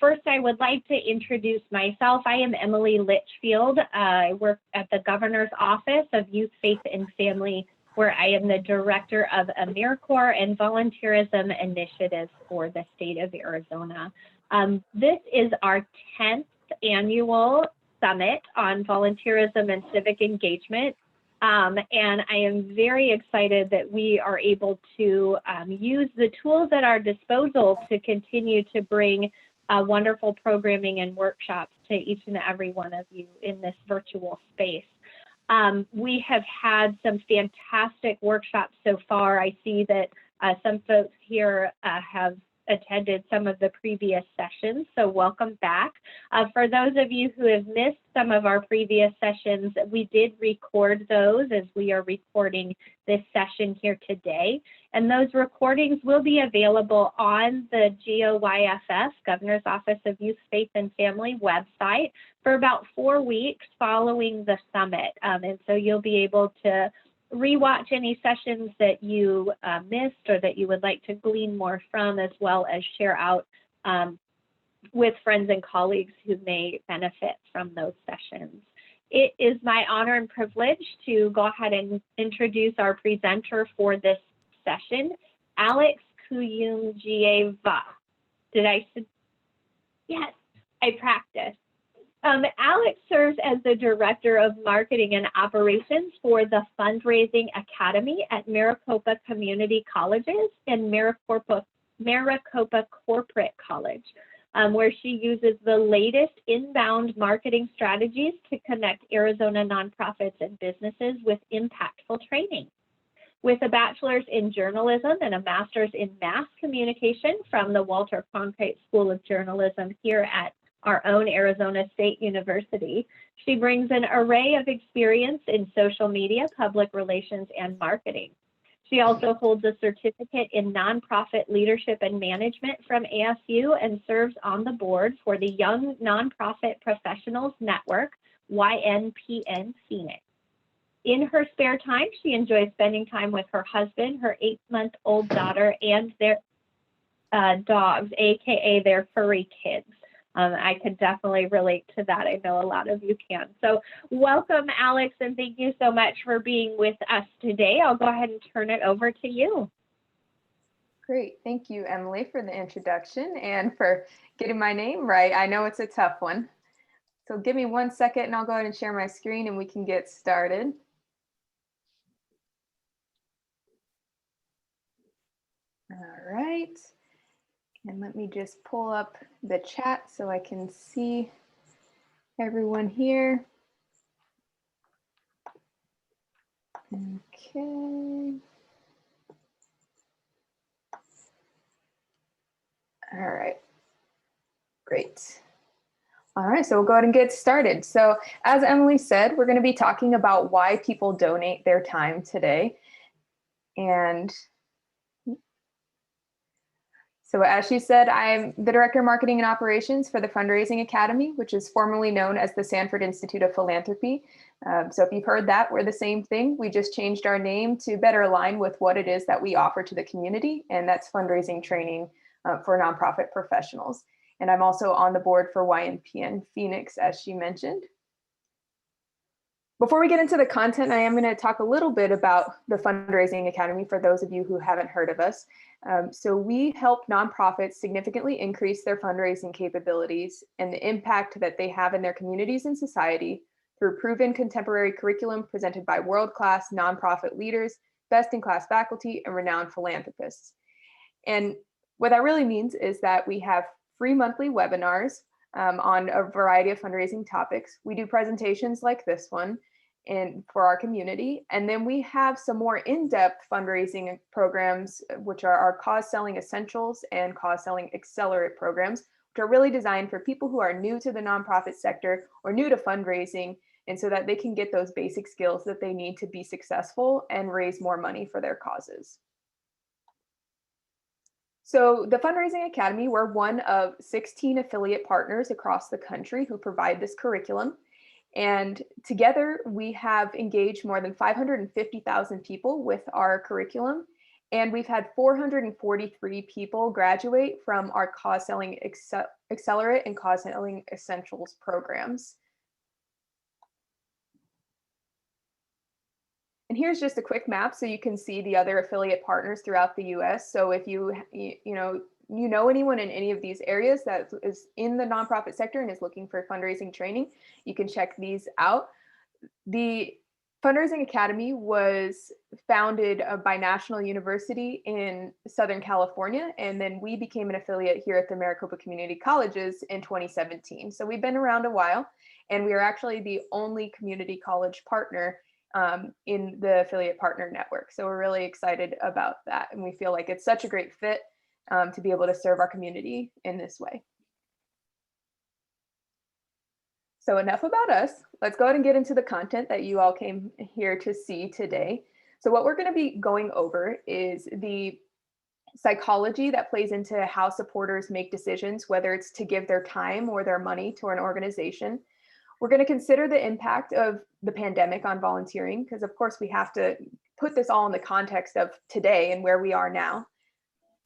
First, I would like to introduce myself. I am Emily Litchfield. I work at the Governor's Office of Youth, Faith, and Family, where I am the Director of AmeriCorps and Volunteerism Initiatives for the state of Arizona. This is our 10th annual summit on volunteerism and civic engagement. And I am very excited that we are able to use the tools at our disposal to continue to bring wonderful programming and workshops to each and every one of you in this virtual space. We have had some fantastic workshops so far. I see that some folks here have attended some of the previous sessions, so welcome back. For those of you who have missed some of our previous sessions, we did record those as we are recording this session here today. And those recordings will be available on the GOYFF, Governor's Office of Youth, Faith, and Family website for about 4 weeks following the summit. And so you'll be able to rewatch any sessions that you missed or that you would like to glean more from, as well as share out with friends and colleagues who may benefit from those sessions. It is my honor and privilege to go ahead and introduce our presenter for this session, Alex Kuyungieva. Did I? Yes, I practiced. Alex serves as the Director of Marketing and Operations for the Fundraising Academy at Maricopa Community Colleges and Maricopa Corporate College, where she uses the latest inbound marketing strategies to connect Arizona nonprofits and businesses with impactful training. With a bachelor's in journalism and a master's in mass communication from the Walter Cronkite School of Journalism here at our own Arizona State University, she brings an array of experience in social media, public relations, and marketing. She also holds a certificate in nonprofit leadership and management from ASU and serves on the board for the Young Nonprofit Professionals Network, YNPN Phoenix. In her spare time, she enjoys spending time with her husband, her 8-month-old daughter, and their dogs, AKA their furry kids. I could definitely relate to that. I know a lot of you can. So welcome, Alex, and thank you so much for being with us today. I'll go ahead and turn it over to you. Great. Thank you, Emily, for the introduction and for getting my name right. I know it's a tough one. So give me 1 second and I'll go ahead and share my screen and we can get started. All right. And let me just pull up the chat so I can see everyone here. Okay. All right. Great. All right, so we'll go ahead and get started. So as Emily said, we're going to be talking about why people donate their time today. And so as she said, I'm the Director of Marketing and Operations for the Fundraising Academy, which is formerly known as the Sanford Institute of Philanthropy. So if you've heard that, we're the same thing. We just changed our name to better align with what it is that we offer to the community, and that's fundraising training for nonprofit professionals. And I'm also on the board for YNPN Phoenix, as she mentioned. Before we get into the content, I am going to talk a little bit about the Fundraising Academy for those of you who haven't heard of us. So we help nonprofits significantly increase their fundraising capabilities and the impact that they have in their communities and society through proven contemporary curriculum presented by world-class nonprofit leaders, best-in-class faculty, and renowned philanthropists. And what that really means is that we have free monthly webinars on a variety of fundraising topics. We do presentations like this one for our community. And then we have some more in-depth fundraising programs, which are our Cause Selling Essentials and Cause Selling Accelerate programs, which are really designed for people who are new to the nonprofit sector or new to fundraising, and so that they can get those basic skills that they need to be successful and raise more money for their causes. So the Fundraising Academy, we're one of 16 affiliate partners across the country who provide this curriculum. And together we have engaged more than 550,000 people with our curriculum. And we've had 443 people graduate from our Cause Selling Accelerate and Cause Selling Essentials programs. And here's just a quick map so you can see the other affiliate partners throughout the US. So if you know anyone in any of these areas that is in the nonprofit sector and is looking for fundraising training, you can check these out. The Fundraising Academy was founded by National University in Southern California, and then we became an affiliate here at the Maricopa Community Colleges in 2017. So we've been around a while, and we are actually the only community college partner in the affiliate partner network. So we're really excited about that, and we feel like it's such a great fit to be able to serve our community in this way. So enough about us. Let's go ahead and get into the content that you all came here to see today. So what we're going to be going over is the psychology that plays into how supporters make decisions, whether it's to give their time or their money to an organization. We're going to consider the impact of the pandemic on volunteering, because of course we have to put this all in the context of today and where we are now.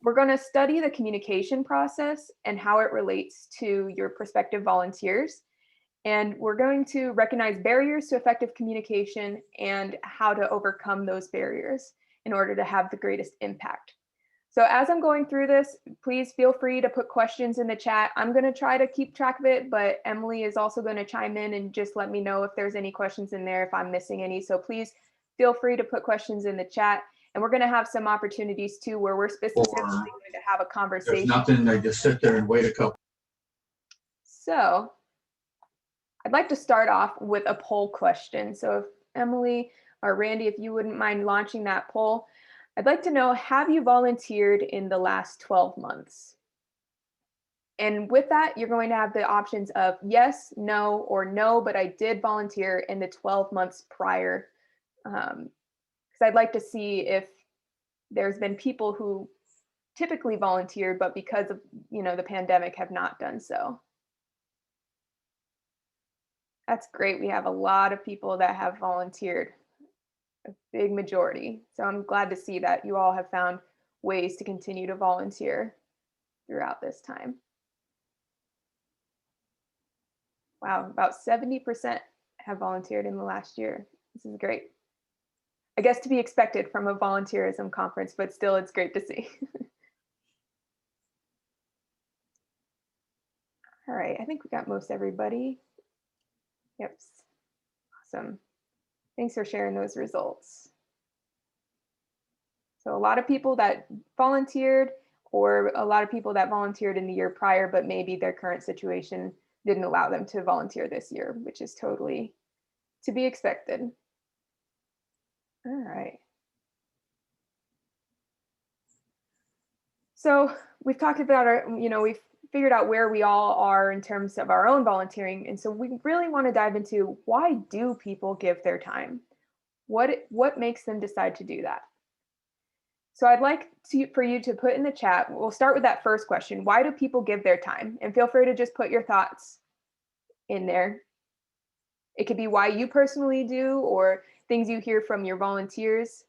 We're going to study the communication process and how it relates to your prospective volunteers. And we're going to recognize barriers to effective communication and how to overcome those barriers in order to have the greatest impact. So as I'm going through this, please feel free to put questions in the chat. I'm going to try to keep track of it, but Emily is also going to chime in and just let me know if there's any questions in there, if I'm missing any. So please feel free to put questions in the chat. And we're going to have some opportunities too where we're specifically going to have a conversation. There's nothing, I just sit there and wait a couple. So I'd like to start off with a poll question. So if Emily or Randy, if you wouldn't mind launching that poll, I'd like to know, have you volunteered in the last 12 months? And with that, you're going to have the options of yes, no, or no, but I did volunteer in the 12 months prior. Because I'd like to see if there's been people who typically volunteered, but because of the pandemic have not done so. That's great. We have a lot of people that have volunteered, a big majority. So I'm glad to see that you all have found ways to continue to volunteer throughout this time. Wow, about 70% have volunteered in the last year. This is great. I guess to be expected from a volunteerism conference, but still it's great to see. All right, I think we got most everybody. Yep, awesome. Thanks for sharing those results. So a lot of people that volunteered, or a lot of people that volunteered in the year prior, but maybe their current situation didn't allow them to volunteer this year, which is totally to be expected. All right. So we've talked about our, we've figured out where we all are in terms of our own volunteering. And so we really want to dive into, why do people give their time? What makes them decide to do that? So I'd like for you to put in the chat, we'll start with that first question. Why do people give their time? And feel free to just put your thoughts in there. It could be why you personally do, or things you hear from your volunteers.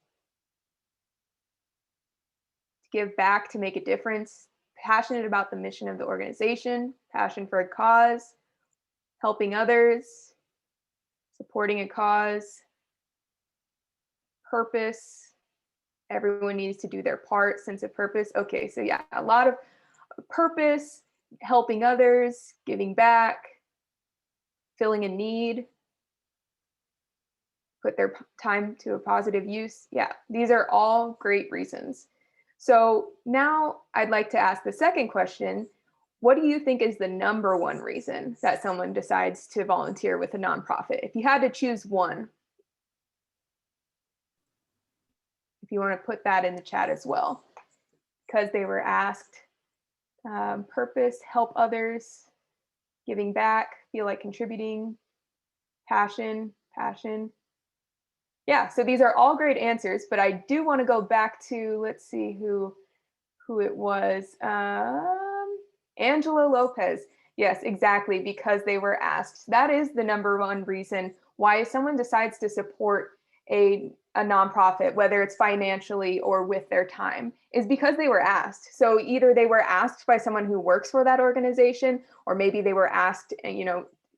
To give back, to make a difference, passionate about the mission of the organization, passion for a cause, helping others, supporting a cause, purpose. Everyone needs to do their part, sense of purpose. Okay, so yeah, a lot of purpose, helping others, giving back, filling a need, put their time to a positive use. Yeah, these are all great reasons. So now I'd like to ask the second question. What do you think is the number one reason that someone decides to volunteer with a nonprofit? If you had to choose one, if you want to put that in the chat as well, because they were asked, purpose, help others, giving back, feel like contributing, passion. Yeah, so these are all great answers, but I do want to go back to, let's see who it was. Angela Lopez. Yes, exactly, because they were asked. That is the number one reason why someone decides to support a a nonprofit, whether it's financially or with their time, is because they were asked. So either they were asked by someone who works for that organization, or maybe they were asked,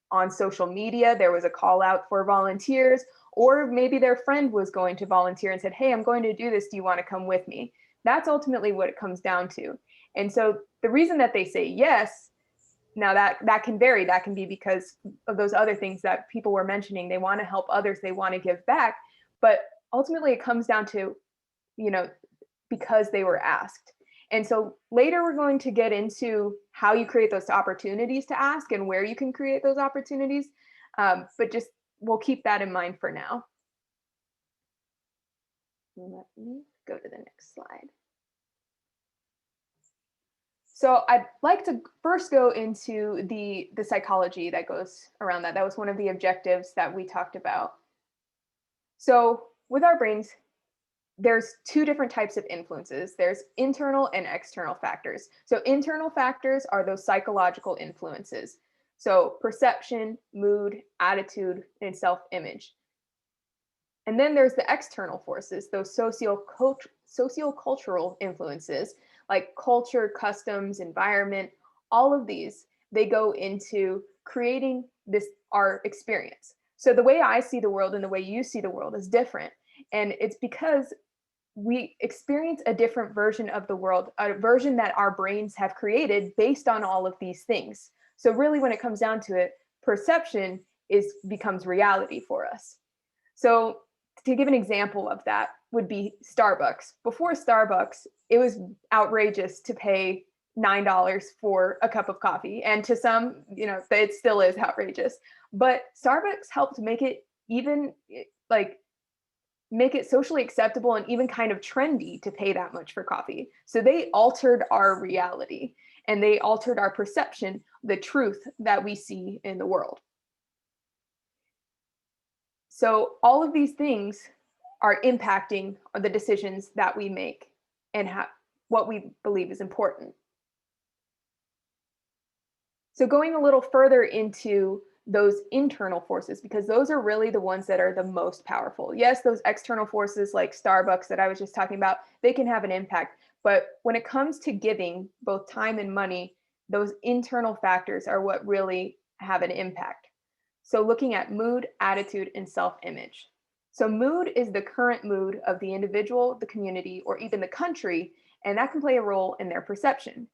on social media, there was a call out for volunteers, or maybe their friend was going to volunteer and said, hey, I'm going to do this. Do you want to come with me? That's ultimately what it comes down to. And so the reason that they say yes, now that can vary. That can be because of those other things that people were mentioning. They want to help others. They want to give back. But ultimately it comes down to, because they were asked. And so later we're going to get into how you create those opportunities to ask and where you can create those opportunities. But just we'll keep that in mind for now. Let me go to the next slide. So I'd like to first go into the psychology that goes around that. That was one of the objectives that we talked about. So with our brains, there's two different types of influences. There's internal and external factors. So internal factors are those psychological influences. So perception, mood, attitude, and self-image. And then there's the external forces, those sociocultural influences, like culture, customs, environment, all of these, they go into creating our experience. So the way I see the world and the way you see the world is different. And it's because we experience a different version of the world, a version that our brains have created based on all of these things. So really, when it comes down to it, perception becomes reality for us. So to give an example of that would be Starbucks. Before Starbucks, it was outrageous to pay $9 for a cup of coffee. And to some, it still is outrageous. But Starbucks helped make it even make it socially acceptable and even kind of trendy to pay that much for coffee. So they altered our reality and they altered our perception, the truth that we see in the world. So all of these things are impacting the decisions that we make and what we believe is important. So going a little further into those internal forces, because those are really the ones that are the most powerful. Yes, those external forces like Starbucks that I was just talking about, they can have an impact. But when it comes to giving both time and money, those internal factors are what really have an impact. So looking at mood, attitude, and self-image. So mood is the current mood of the individual, the community, or even the country, and that can play a role in their perception.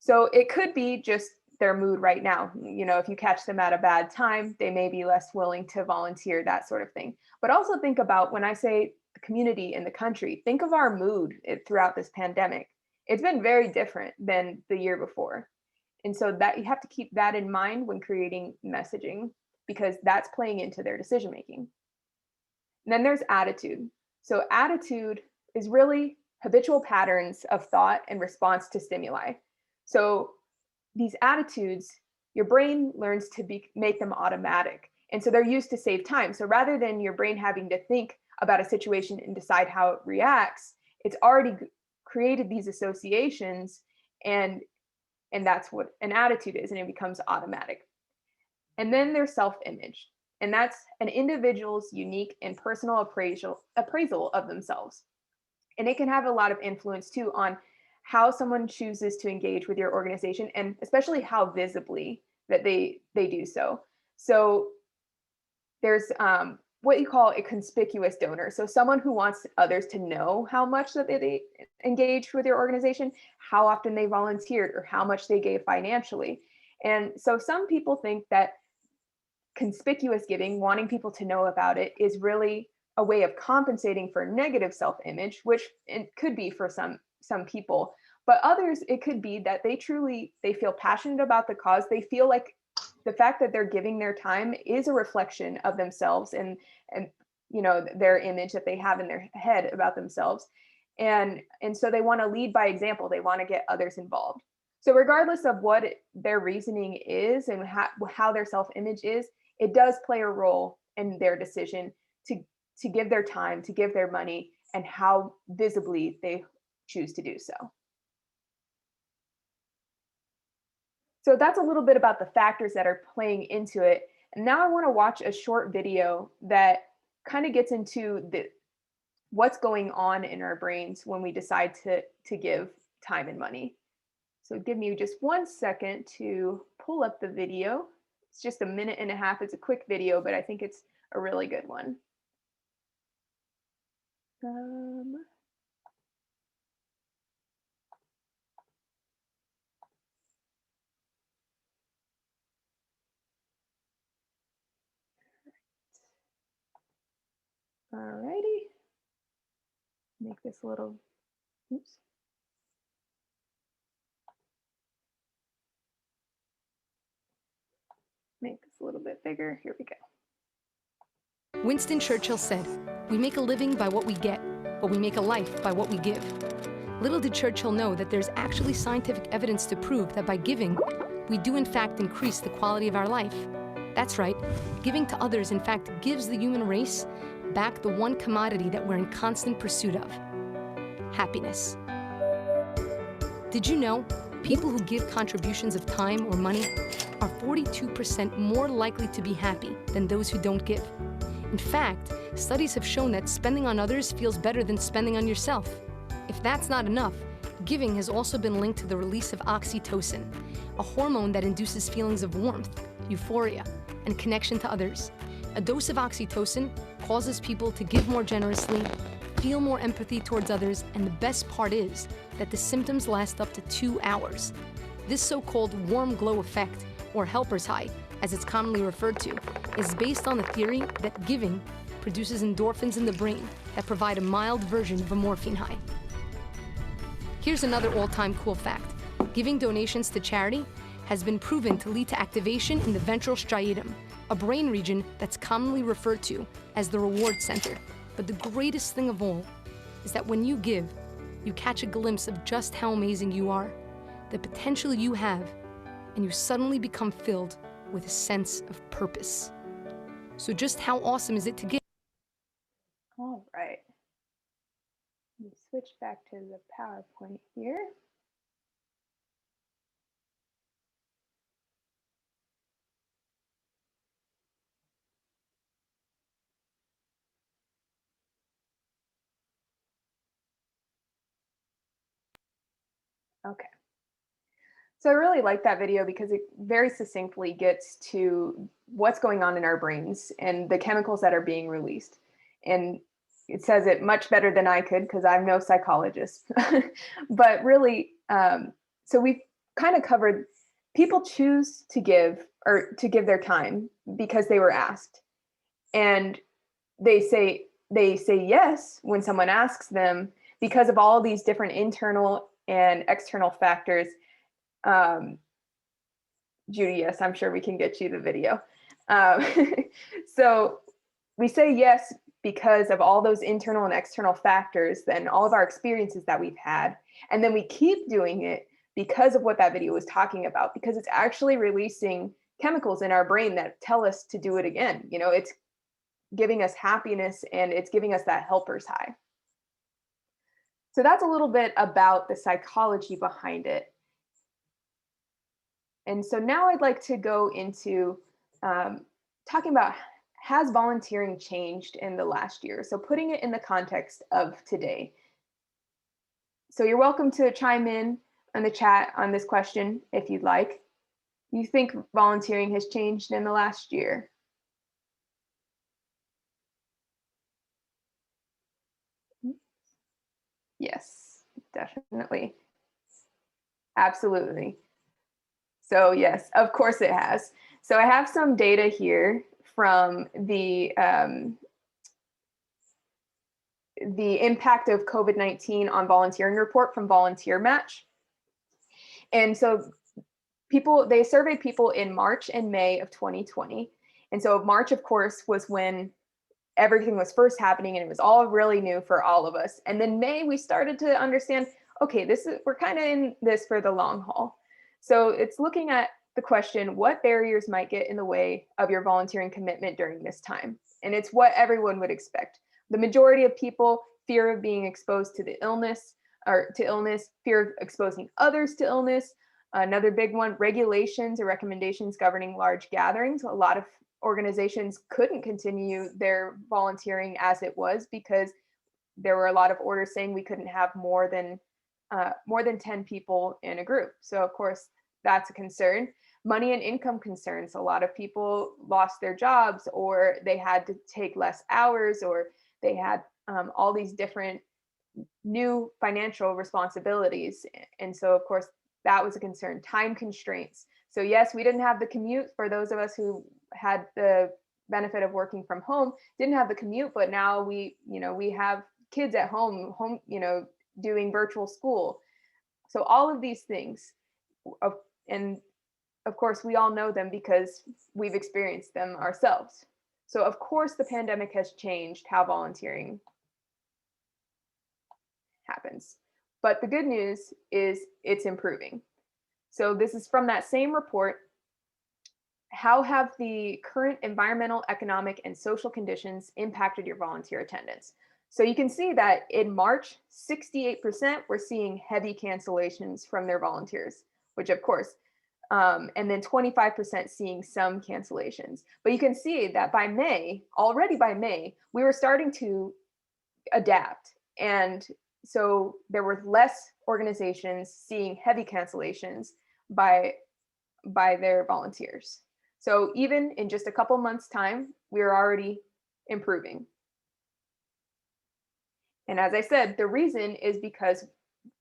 So it could be just their mood right now. If you catch them at a bad time, they may be less willing to volunteer, that sort of thing. But also think about, when I say the community and the country, think of our mood throughout this pandemic. It's been very different than the year before. And so that you have to keep that in mind when creating messaging, because that's playing into their decision making. And then there's attitude. So attitude is really habitual patterns of thought and response to stimuli. So these attitudes, your brain learns to make them automatic. And so they're used to save time. So rather than your brain having to think about a situation and decide how it reacts, it's already created these associations, and that's what an attitude is, and it becomes automatic. And then there's self-image, and that's an individual's unique and personal appraisal of themselves. And it can have a lot of influence too on how someone chooses to engage with your organization, and especially how visibly that they do so. So there's what you call a conspicuous donor. So someone who wants others to know how much that they engaged with your organization, how often they volunteered, or how much they gave financially. And so some people think that conspicuous giving, wanting people to know about it, is really a way of compensating for negative self-image, which it could be for some people. But others, it could be that they feel passionate about the cause. They feel like the fact that they're giving their time is a reflection of themselves and their image that they have in their head about themselves. And so they want to lead by example. They want to get others involved. So regardless of what their reasoning is and how their self-image is, it does play a role in their decision to give their time, to give their money, and how visibly they choose to do so. So that's a little bit about the factors that are playing into it. And now I want to watch a short video that kind of gets into what's going on in our brains when we decide to give time and money. So give me just 1 second to pull up the video. It's just 1.5 minutes. It's a quick video, but I think it's a really good one. Alrighty. Make this a little, oops. Make this a little bit bigger. Here we go. Winston Churchill said, "We make a living by what we get, but we make a life by what we give." Little did Churchill know that there's actually scientific evidence to prove that by giving, we do in fact increase the quality of our life. That's right, giving to others in fact gives the human race back the one commodity that we're in constant pursuit of: happiness. Did you know people who give contributions of time or money are 42% more likely to be happy than those who don't give? In fact, studies have shown that spending on others feels better than spending on yourself. If that's not enough, giving has also been linked to the release of oxytocin, a hormone that induces feelings of warmth, euphoria, and connection to others. A dose of oxytocin causes people to give more generously, feel more empathy towards others, and the best part is that the symptoms last up to 2 hours. This so-called warm glow effect, or helper's high, as it's commonly referred to, is based on the theory that giving produces endorphins in the brain that provide a mild version of a morphine high. Here's another all-time cool fact. Giving donations to charity has been proven to lead to activation in the ventral striatum, a brain region that's commonly referred to as the reward center. But the greatest thing of all is that when you give, you catch a glimpse of just how amazing you are, the potential you have, and you suddenly become filled with a sense of purpose. So just how awesome is it to give? All right. Let me switch back to the PowerPoint here. Okay. So I really like that video because it very succinctly gets to what's going on in our brains and the chemicals that are being released. And it says it much better than I could because I'm no psychologist. But really, so we've kind of covered people choose to give or to give their time because they were asked. And they say yes when someone asks them because of all these different internal and external factors. Judy, yes, I'm sure we can get you the video. So we say yes because of all those internal and external factors, then all of our experiences that we've had. And then we keep doing it because of what that video was talking about, because it's actually releasing chemicals in our brain that tell us to do it again. You know, it's giving us happiness and it's giving us that helper's high. So that's a little bit about the psychology behind it. And so now I'd like to go into talking about, has volunteering changed in the last year? So putting it in the context of today. So you're welcome to chime in the chat on this question if you'd like. You think volunteering has changed in the last year? Yes, definitely. Absolutely. So yes, of course it has. So I have some data here from the impact of COVID-19 on volunteering report from Volunteer Match. And so they surveyed people in March and May of 2020. And so March, of course, was when everything was first happening and it was all really new for all of us. And then May, we started to understand, okay, we're kind of in this for the long haul. So it's looking at the question, what barriers might get in the way of your volunteering commitment during this time? And it's what everyone would expect. The majority of people, fear of being exposed to the illness or to illness, fear of exposing others to illness. Another big one, regulations or recommendations governing large gatherings. A lot of organizations couldn't continue their volunteering as it was because there were a lot of orders saying we couldn't have more than 10 people in a group. So of course, that's a concern. Money and income concerns. A lot of people lost their jobs, or they had to take less hours, or they had all these different new financial responsibilities. And so of course, that was a concern. Time constraints. So yes, we didn't have the commute for those of us who had the benefit of working from home, didn't have the commute, but now we have kids at home, doing virtual school. So all of these things, and of course, we all know them because we've experienced them ourselves. So of course, the pandemic has changed how volunteering happens. But the good news is it's improving. So this is from that same report. How have the current environmental, economic, and social conditions impacted your volunteer attendance? So you can see that in March, 68% were seeing heavy cancellations from their volunteers, which of course, and then 25% seeing some cancellations. But you can see that already by May, we were starting to adapt. And so there were less organizations seeing heavy cancellations by their volunteers. So even in just a couple months' time, we are already improving. And as I said, the reason is because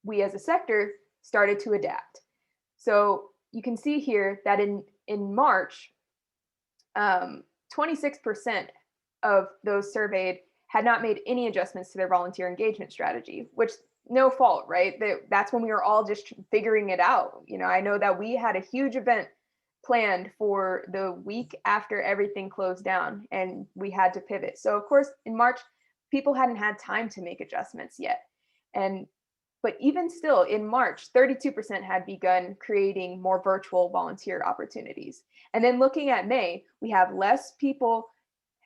we as a sector started to adapt. So you can see here that in March, 26% of those surveyed had not made any adjustments to their volunteer engagement strategy, which no fault, right? That's when we were all just figuring it out. I know that we had a huge event planned for the week after everything closed down, and we had to pivot. So of course, in March, people hadn't had time to make adjustments yet. But even still, in March, 32% had begun creating more virtual volunteer opportunities. And then looking at May, we have less people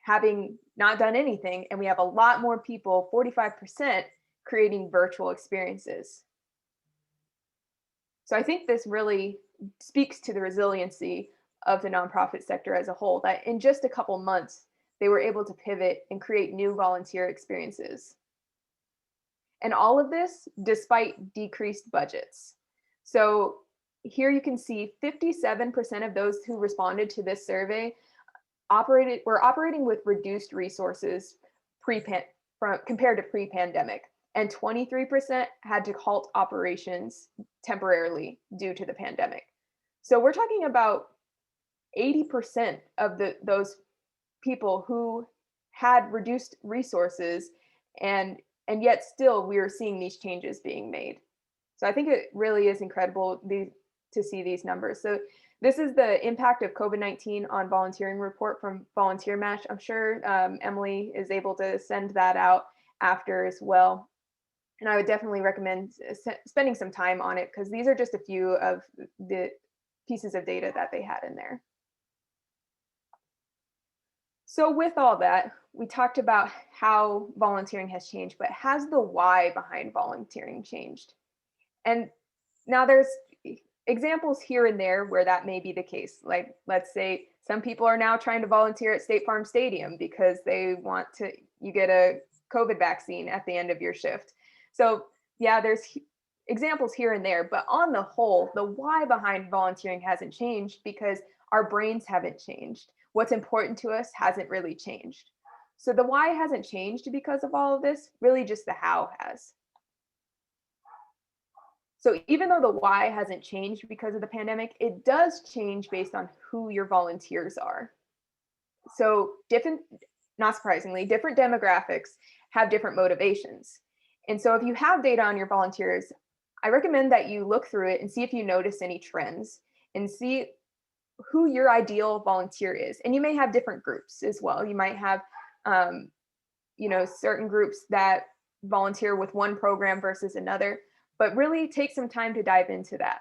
having not done anything, and we have a lot more people, 45%, creating virtual experiences. So I think this really speaks to the resiliency of the nonprofit sector as a whole, that in just a couple months, they were able to pivot and create new volunteer experiences. And all of this despite decreased budgets. So here you can see 57% of those who responded to this survey were operating with reduced resources compared to pre-pandemic, and 23% had to halt operations temporarily due to the pandemic. So we're talking about 80% of those people who had reduced resources, and yet still we are seeing these changes being made. So I think it really is incredible to see these numbers. So this is the impact of COVID-19 on volunteering report from Volunteer Match. I'm sure Emily is able to send that out after as well. And I would definitely recommend spending some time on it, because these are just a few of the pieces of data that they had in there. So with all that, we talked about how volunteering has changed, but has the why behind volunteering changed? And now there's examples here and there where that may be the case. Like, let's say some people are now trying to volunteer at State Farm Stadium because you get a COVID vaccine at the end of your shift. So yeah, there's examples here and there, but on the whole, the why behind volunteering hasn't changed because our brains haven't changed. What's important to us hasn't really changed. So the why hasn't changed because of all of this, really just the how has. So even though the why hasn't changed because of the pandemic, it does change based on who your volunteers are. So not surprisingly, different demographics have different motivations. And so if you have data on your volunteers, I recommend that you look through it and see if you notice any trends and see who your ideal volunteer is. And you may have different groups as well. You might have, certain groups that volunteer with one program versus another, but really take some time to dive into that.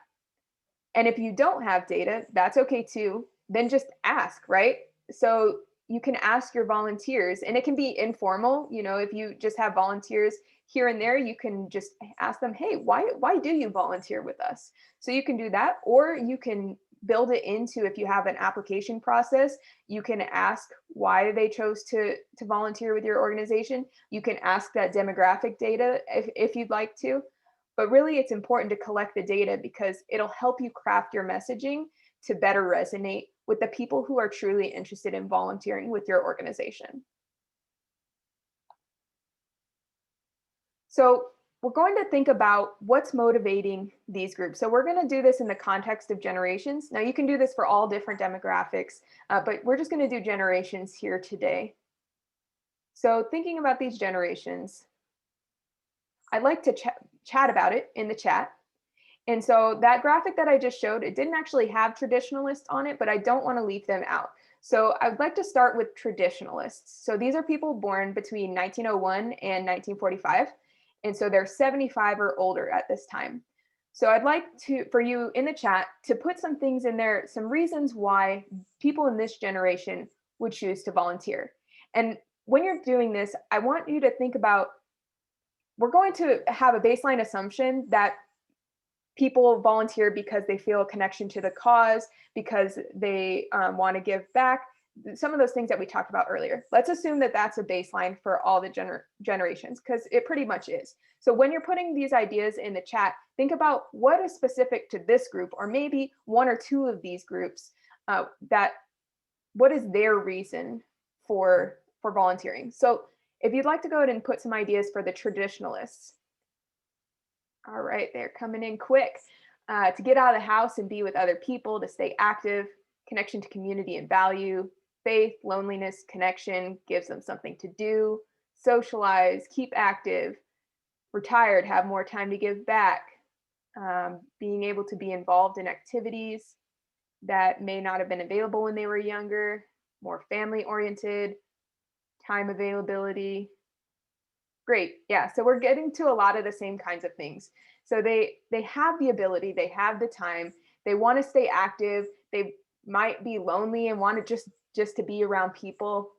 And if you don't have data, that's okay too. Then just ask, right? So you can ask your volunteers, and it can be informal. If you just have volunteers here and there, you can just ask them, hey, why do you volunteer with us? So you can do that, or you can build it into, if you have an application process, you can ask why they chose to volunteer with your organization. You can ask that demographic data if you'd like to. But really, it's important to collect the data because it'll help you craft your messaging to better resonate with the people who are truly interested in volunteering with your organization. So we're going to think about what's motivating these groups. So we're going to do this in the context of generations. Now you can do this for all different demographics, but we're just going to do generations here today. So thinking about these generations, I'd like to chat about it in the chat. And so that graphic that I just showed, it didn't actually have traditionalists on it, but I don't want to leave them out. So I'd like to start with traditionalists. So these are people born between 1901 and 1945. And so they're 75 or older at this time. So I'd like for you in the chat to put some things in there, some reasons why people in this generation would choose to volunteer. And when you're doing this, I want you to think about, we're going to have a baseline assumption that people volunteer because they feel a connection to the cause, because they want to give back, some of those things that we talked about earlier. Let's assume that that's a baseline for all the generations, because it pretty much is. So when you're putting these ideas in the chat, think about what is specific to this group, or maybe one or two of these groups, what is their reason for volunteering. So if you'd like to go ahead and put some ideas for the traditionalists. All right, they're coming in quick. To get out of the house and be with other people, to stay active, connection to community and value, faith, loneliness, connection, gives them something to do, socialize, keep active, retired, have more time to give back, being able to be involved in activities that may not have been available when they were younger, more family oriented, time availability. Great. Yeah. So we're getting to a lot of the same kinds of things. So they have the ability, they have the time, they want to stay active, they might be lonely and want to just to be around people,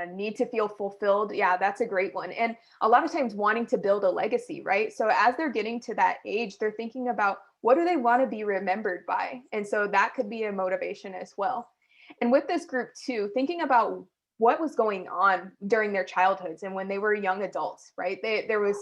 need to feel fulfilled. Yeah, that's a great one. And a lot of times wanting to build a legacy, right? So as they're getting to that age, they're thinking about, what do they want to be remembered by? And so that could be a motivation as well. And with this group too, thinking about what was going on during their childhoods and when they were young adults, right? There was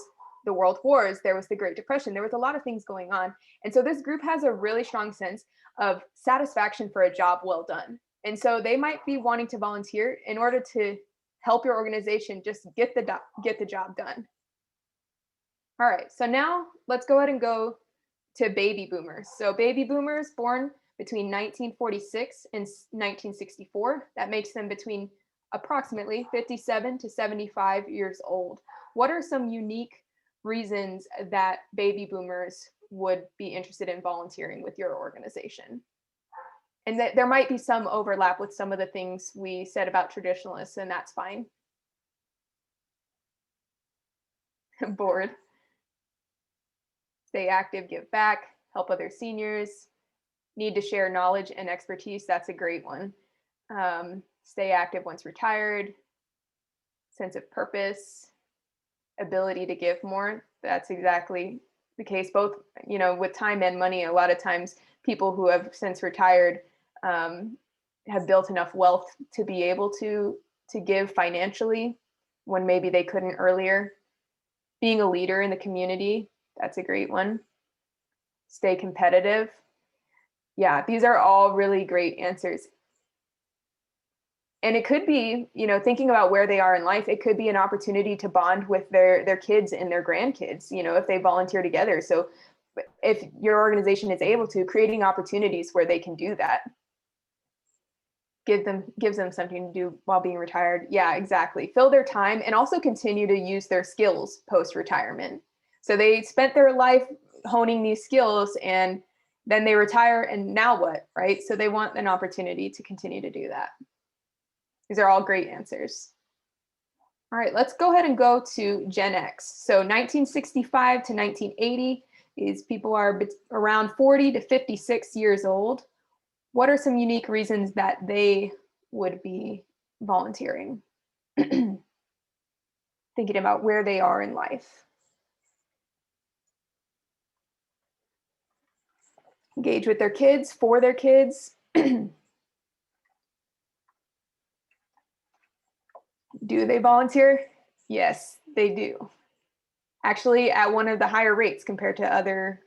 the world wars, there was the Great Depression, there was a lot of things going on. And so this group has a really strong sense of satisfaction for a job well done. And so they might be wanting to volunteer in order to help your organization just get the job done. All right, so now let's go ahead and go to baby boomers. So baby boomers born between 1946 and 1964, that makes them between approximately 57 to 75 years old. What are some unique reasons that baby boomers would be interested in volunteering with your organization? And that there might be some overlap with some of the things we said about traditionalists, and that's fine. Bored. Stay active, give back, help other seniors, need to share knowledge and expertise. That's a great one. Stay active once retired, sense of purpose, ability to give more. That's exactly the case, both, with time and money. A lot of times people who have since retired have built enough wealth to be able to give financially when maybe they couldn't earlier. Being a leader in the community, that's a great one. Stay competitive. Yeah, these are all really great answers. And it could be, thinking about where they are in life, it could be an opportunity to bond with their kids and their grandkids, if they volunteer together. So if your organization is able to, creating opportunities where they can do that, gives them something to do while being retired. Yeah, exactly. Fill their time and also continue to use their skills post-retirement. So they spent their life honing these skills and then they retire, and now what, right? So they want an opportunity to continue to do that. These are all great answers. All right, let's go ahead and go to Gen X. So 1965 to 1980, these people are around 40 to 56 years old. What are some unique reasons that they would be volunteering? Thinking about where they are in life. Engage with their kids, for their kids. Do they volunteer? Yes, they do. Actually, at one of the higher rates compared to other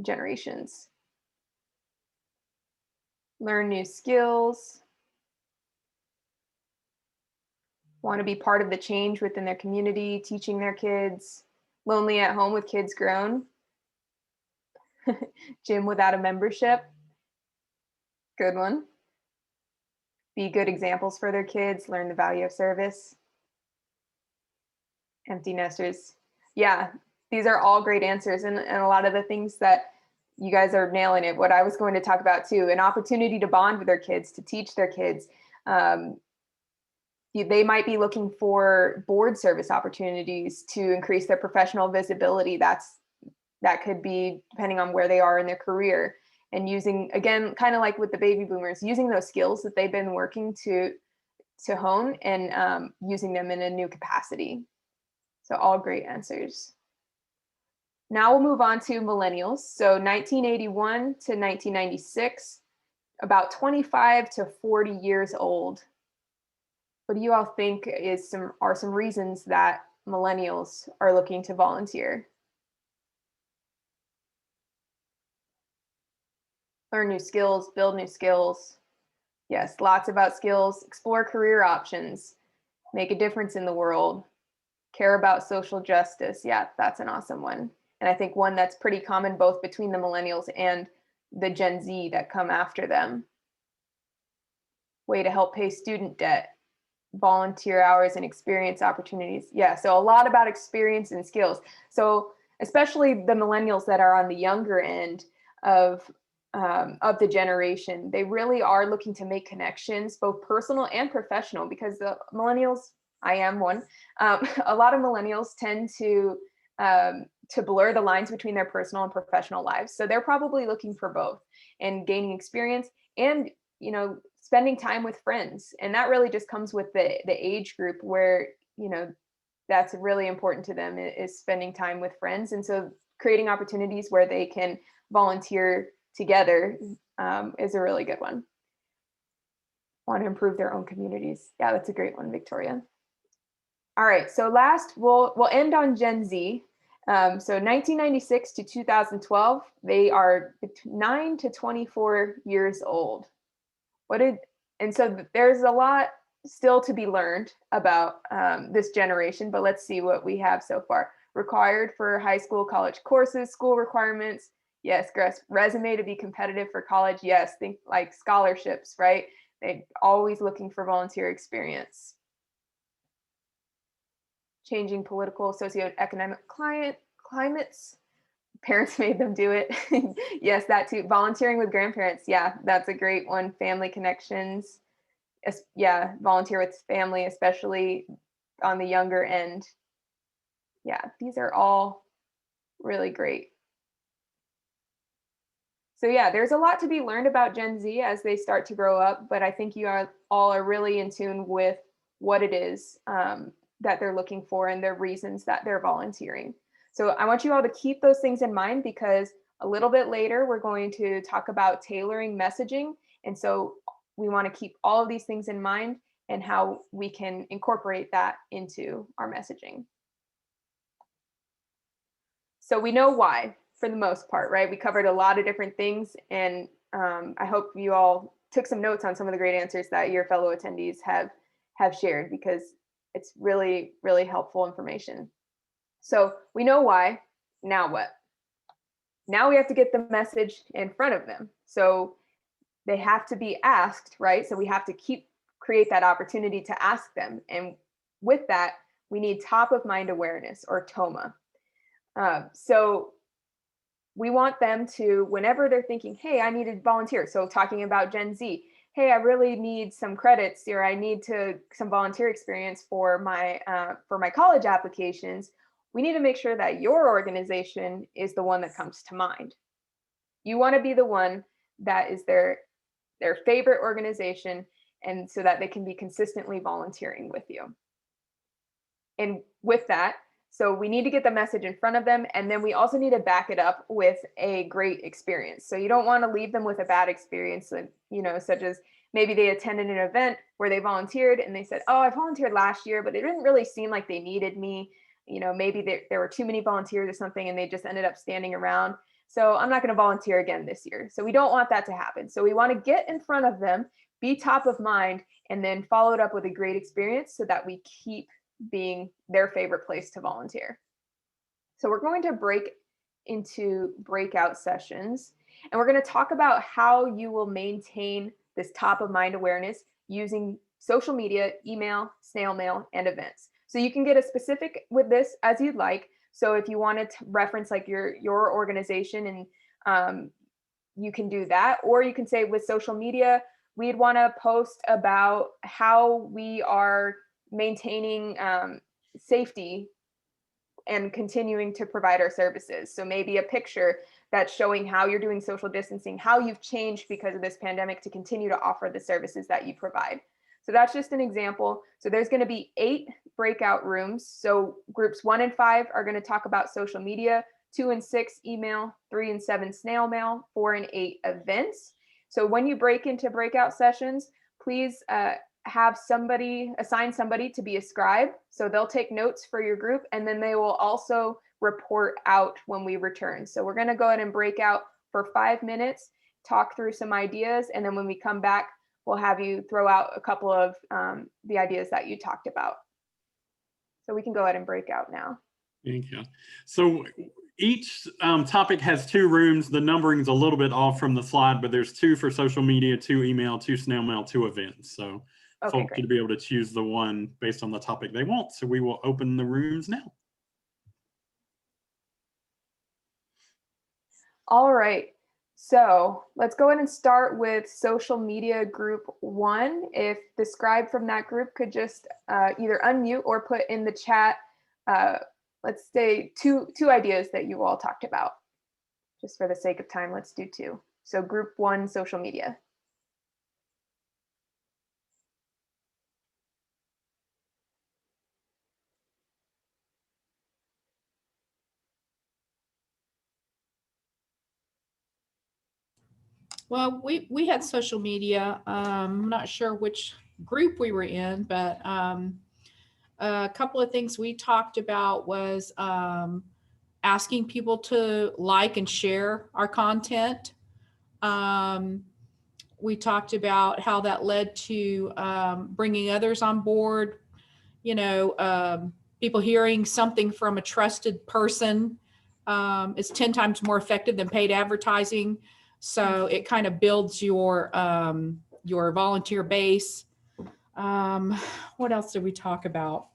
generations. Learn new skills. Want to be part of the change within their community, teaching their kids. Lonely at home with kids grown. Gym without a membership. Good one. Be good examples for their kids. Learn the value of service. Empty nesters. Yeah, these are all great answers, and a lot of the things that you guys are nailing it. What I was going to talk about too, an opportunity to bond with their kids, to teach their kids. They might be looking for board service opportunities to increase their professional visibility. That could be depending on where they are in their career, and using, again, kind of like with the baby boomers, using those skills that they've been working to hone and using them in a new capacity. So all great answers. Now we'll move on to millennials. So 1981 to 1996, about 25 to 40 years old. What do you all think are some reasons that millennials are looking to volunteer? Learn new skills, build new skills. Yes, lots about skills, explore career options, make a difference in the world, care about social justice. Yeah, that's an awesome one. And I think one that's pretty common both between the millennials and the Gen Z that come after them. Way to help pay student debt, volunteer hours and experience opportunities. Yeah, so a lot about experience and skills. So especially the millennials that are on the younger end of the generation, they really are looking to make connections, both personal and professional, because the millennials, I am one, a lot of millennials tend to blur the lines between their personal and professional lives. So they're probably looking for both and gaining experience and, spending time with friends. And that really just comes with the age group where, that's really important to them, is spending time with friends. And so creating opportunities where they can volunteer together is a really good one. Want to improve their own communities. Yeah, that's a great one, Victoria. All right, so last, we'll end on Gen Z. So 1996 to 2012, they are 9 to 24 years old. And so there's a lot still to be learned about this generation, but let's see what we have so far. Required for high school, college courses, school requirements. Yes, resume to be competitive for college. Yes, think like scholarships, right? They're always looking for volunteer experience. Changing political, socioeconomic climates. Parents made them do it. Yes, that too. Volunteering with grandparents. Yeah, that's a great one. Family connections. Yeah, volunteer with family, especially on the younger end. Yeah, these are all really great. So yeah, there's a lot to be learned about Gen Z as they start to grow up, but I think you all are really in tune with what it is that they're looking for and their reasons that they're volunteering. So I want you all to keep those things in mind, because a little bit later, we're going to talk about tailoring messaging. And so we want to keep all of these things in mind and how we can incorporate that into our messaging. So we know why, for the most part, right? We covered a lot of different things, and I hope you all took some notes on some of the great answers that your fellow attendees have shared, because it's really, really helpful information. So we know why. Now what? Now we have to get the message in front of them. So they have to be asked, right? So we have to create that opportunity to ask them. And with that, we need top of mind awareness, or TOMA. So we want them to, whenever they're thinking, hey, I need to volunteer. So talking about Gen Z, hey, I really need some credits, or I need some volunteer experience for my college applications. We need to make sure that your organization is the one that comes to mind. You want to be the one that is their favorite organization, and so that they can be consistently volunteering with you. And with that, So we need to get the message in front of them, and then we also need to back it up with a great experience. So you don't want to leave them with a bad experience, such as maybe they attended an event where they volunteered and they said, oh, I volunteered last year, but it didn't really seem like they needed me. Maybe there were too many volunteers or something, and they just ended up standing around. So I'm not going to volunteer again this year. So we don't want that to happen. So we want to get in front of them, be top of mind, and then follow it up with a great experience so that we keep being their favorite place to volunteer. So we're going to break into breakout sessions, and we're going to talk about how you will maintain this top of mind awareness using social media, email, snail mail, and events. So you can get as specific with this as you'd like. So if you wanted to reference like your organization, and you can do that, or you can say with social media, we'd want to post about how we are maintaining safety and continuing to provide our services. So maybe a picture that's showing how you're doing social distancing, how you've changed because of this pandemic to continue to offer the services that you provide. So that's just an example. So there's going to be 8 breakout rooms. So groups 1 and 5 are going to talk about social media, 2 and 6 email, 3 and 7 snail mail, 4 and 8 events. So when you break into breakout sessions, please assign somebody to be a scribe. So they'll take notes for your group, and then they will also report out when we return. So we're going to go ahead and break out for 5 minutes, talk through some ideas, and then when we come back, we'll have you throw out a couple of the ideas that you talked about. So we can go ahead and break out now. Thank you. So each topic has 2 rooms. The numbering is a little bit off from the slide, but there's 2 for social media, 2 email, 2 snail mail, 2 events. So folks should be able to choose the one based on the topic they want. So we will open the rooms now. All right. So let's go ahead and start with social media group 1. If the scribe from that group could just either unmute or put in the chat, let's say two ideas that you all talked about. Just for the sake of time, let's do 2. So group 1, social media. Well, we had social media. I'm not sure which group we were in, but a couple of things we talked about was asking people to like and share our content. We talked about how that led to bringing others on board. People hearing something from a trusted person is 10 times more effective than paid advertising. So it kind of builds your volunteer base. What else did we talk about?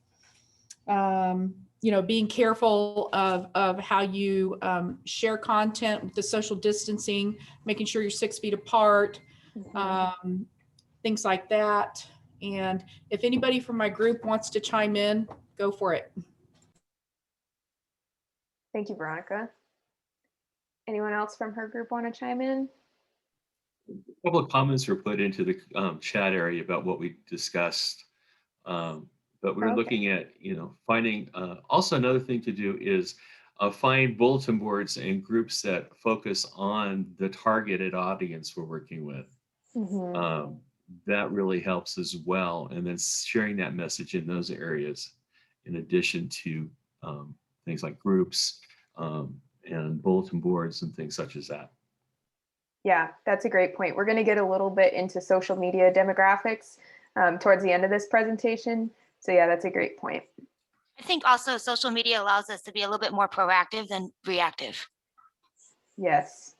Being careful of how you share content with the social distancing, making sure you're 6 feet apart, things like that. And if anybody from my group wants to chime in, go for it. Thank you, Veronica. Anyone else from her group want to chime in? A couple of comments were put into the chat area about what we discussed. But we're looking at, finding, also another thing to do is find bulletin boards and groups that focus on the targeted audience we're working with. That really helps as well. And then sharing that message in those areas, in addition to things like groups and bulletin boards and things such as that. Yeah, that's a great point. We're going to get a little bit into social media demographics towards the end of this presentation. So yeah, that's a great point. I think also social media allows us to be a little bit more proactive than reactive. Yes.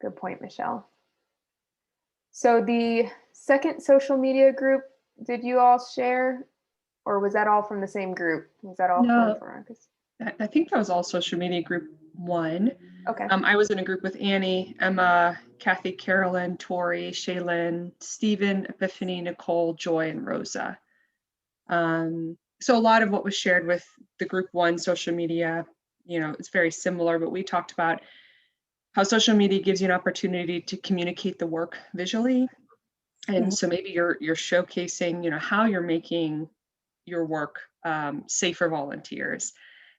Good point, Michelle. So the second social media group, did you all share, or was that all from the same group? Was that all from Veronica's? I think that was all social media group 1. Okay. I was in a group with Annie, Emma, Kathy, Carolyn, Tori, Shaylin, Stephen, Epiphany, Nicole, Joy, and Rosa. So a lot of what was shared with the group 1 social media, it's very similar, but we talked about how social media gives you an opportunity to communicate the work visually. And so maybe you're showcasing, how you're making your work safe for volunteers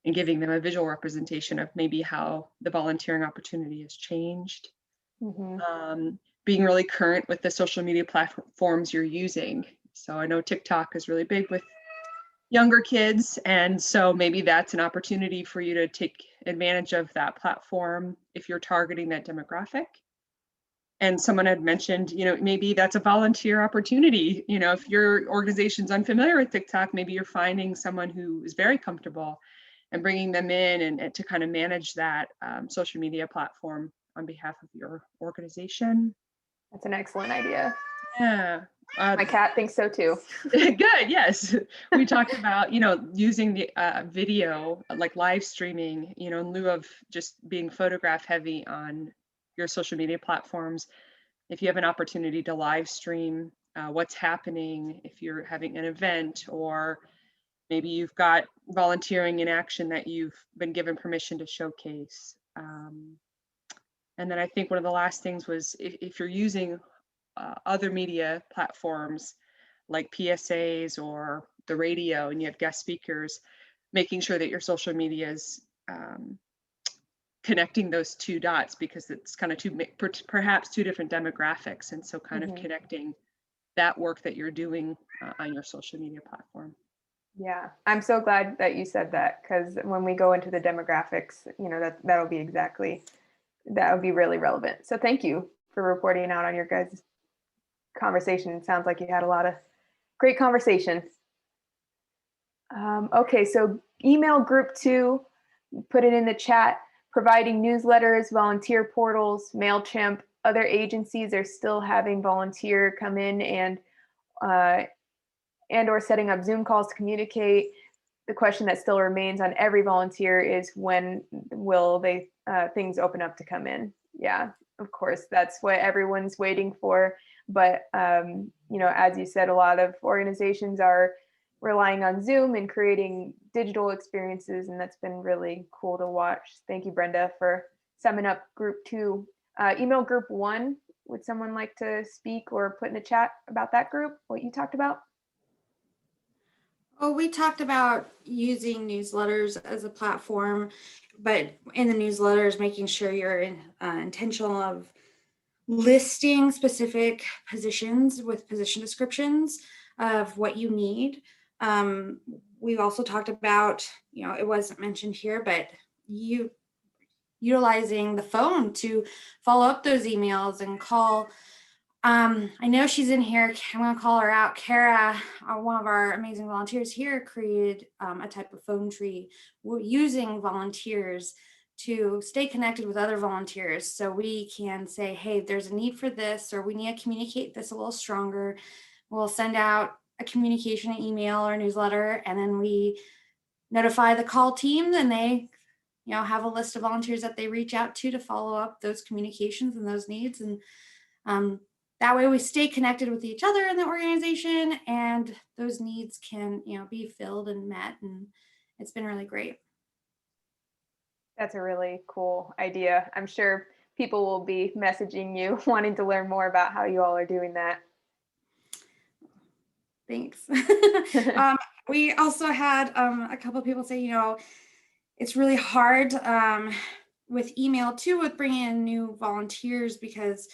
and giving them a visual representation of maybe how the volunteering opportunity has changed. Being really current with the social media platforms you're using. So I know TikTok is really big with younger kids, and so maybe that's an opportunity for you to take advantage of that platform if you're targeting that demographic. And someone had mentioned, maybe that's a volunteer opportunity. If your organization's unfamiliar with TikTok, maybe you're finding someone who is very comfortable and bringing them in and to kind of manage that social media platform on behalf of your organization. That's an excellent idea. Yeah. My cat thinks so too. Good, yes. We talked about, using the video, like live streaming, in lieu of just being photograph heavy on your social media platforms. If you have an opportunity to live stream what's happening, if you're having an event, or maybe you've got volunteering in action that you've been given permission to showcase. And then I think one of the last things was if you're using other media platforms like PSAs or the radio and you have guest speakers, making sure that your social media is connecting those two dots, because it's kind of perhaps two different demographics. And so kind of connecting that work that you're doing on your social media platform. Yeah, I'm so glad that you said that, because when we go into the demographics, that'll be really relevant. So thank you for reporting out on your guys' conversation. It sounds like you had a lot of great conversation. Okay, so email group 2, put it in the chat, providing newsletters, volunteer portals, MailChimp. Other agencies are still having volunteer come in and or setting up Zoom calls to communicate. The question that still remains on every volunteer is, when will things open up to come in? Yeah, of course, that's what everyone's waiting for. But, as you said, a lot of organizations are relying on Zoom and creating digital experiences, and that's been really cool to watch. Thank you, Brenda, for summing up group 2. Email group 1, would someone like to speak or put in the chat about that group, what you talked about? Oh, we talked about using newsletters as a platform, but in the newsletters, making sure you're intentional of listing specific positions with position descriptions of what you need. We've also talked about, it wasn't mentioned here, but utilizing the phone to follow up those emails and call. I know she's in here. I'm going to call her out. Kara, one of our amazing volunteers here, created a type of phone tree. We're using volunteers to stay connected with other volunteers, so we can say, hey, there's a need for this, or we need to communicate this a little stronger. We'll send out a communication email or newsletter, and then we notify the call team, and they have a list of volunteers that they reach out to follow up those communications and those needs. And that way we stay connected with each other in the organization, and those needs can, be filled and met. And it's been really great. That's a really cool idea. I'm sure people will be messaging you wanting to learn more about how you all are doing that. Thanks. We also had a couple of people say, it's really hard with email too, with bringing in new volunteers, because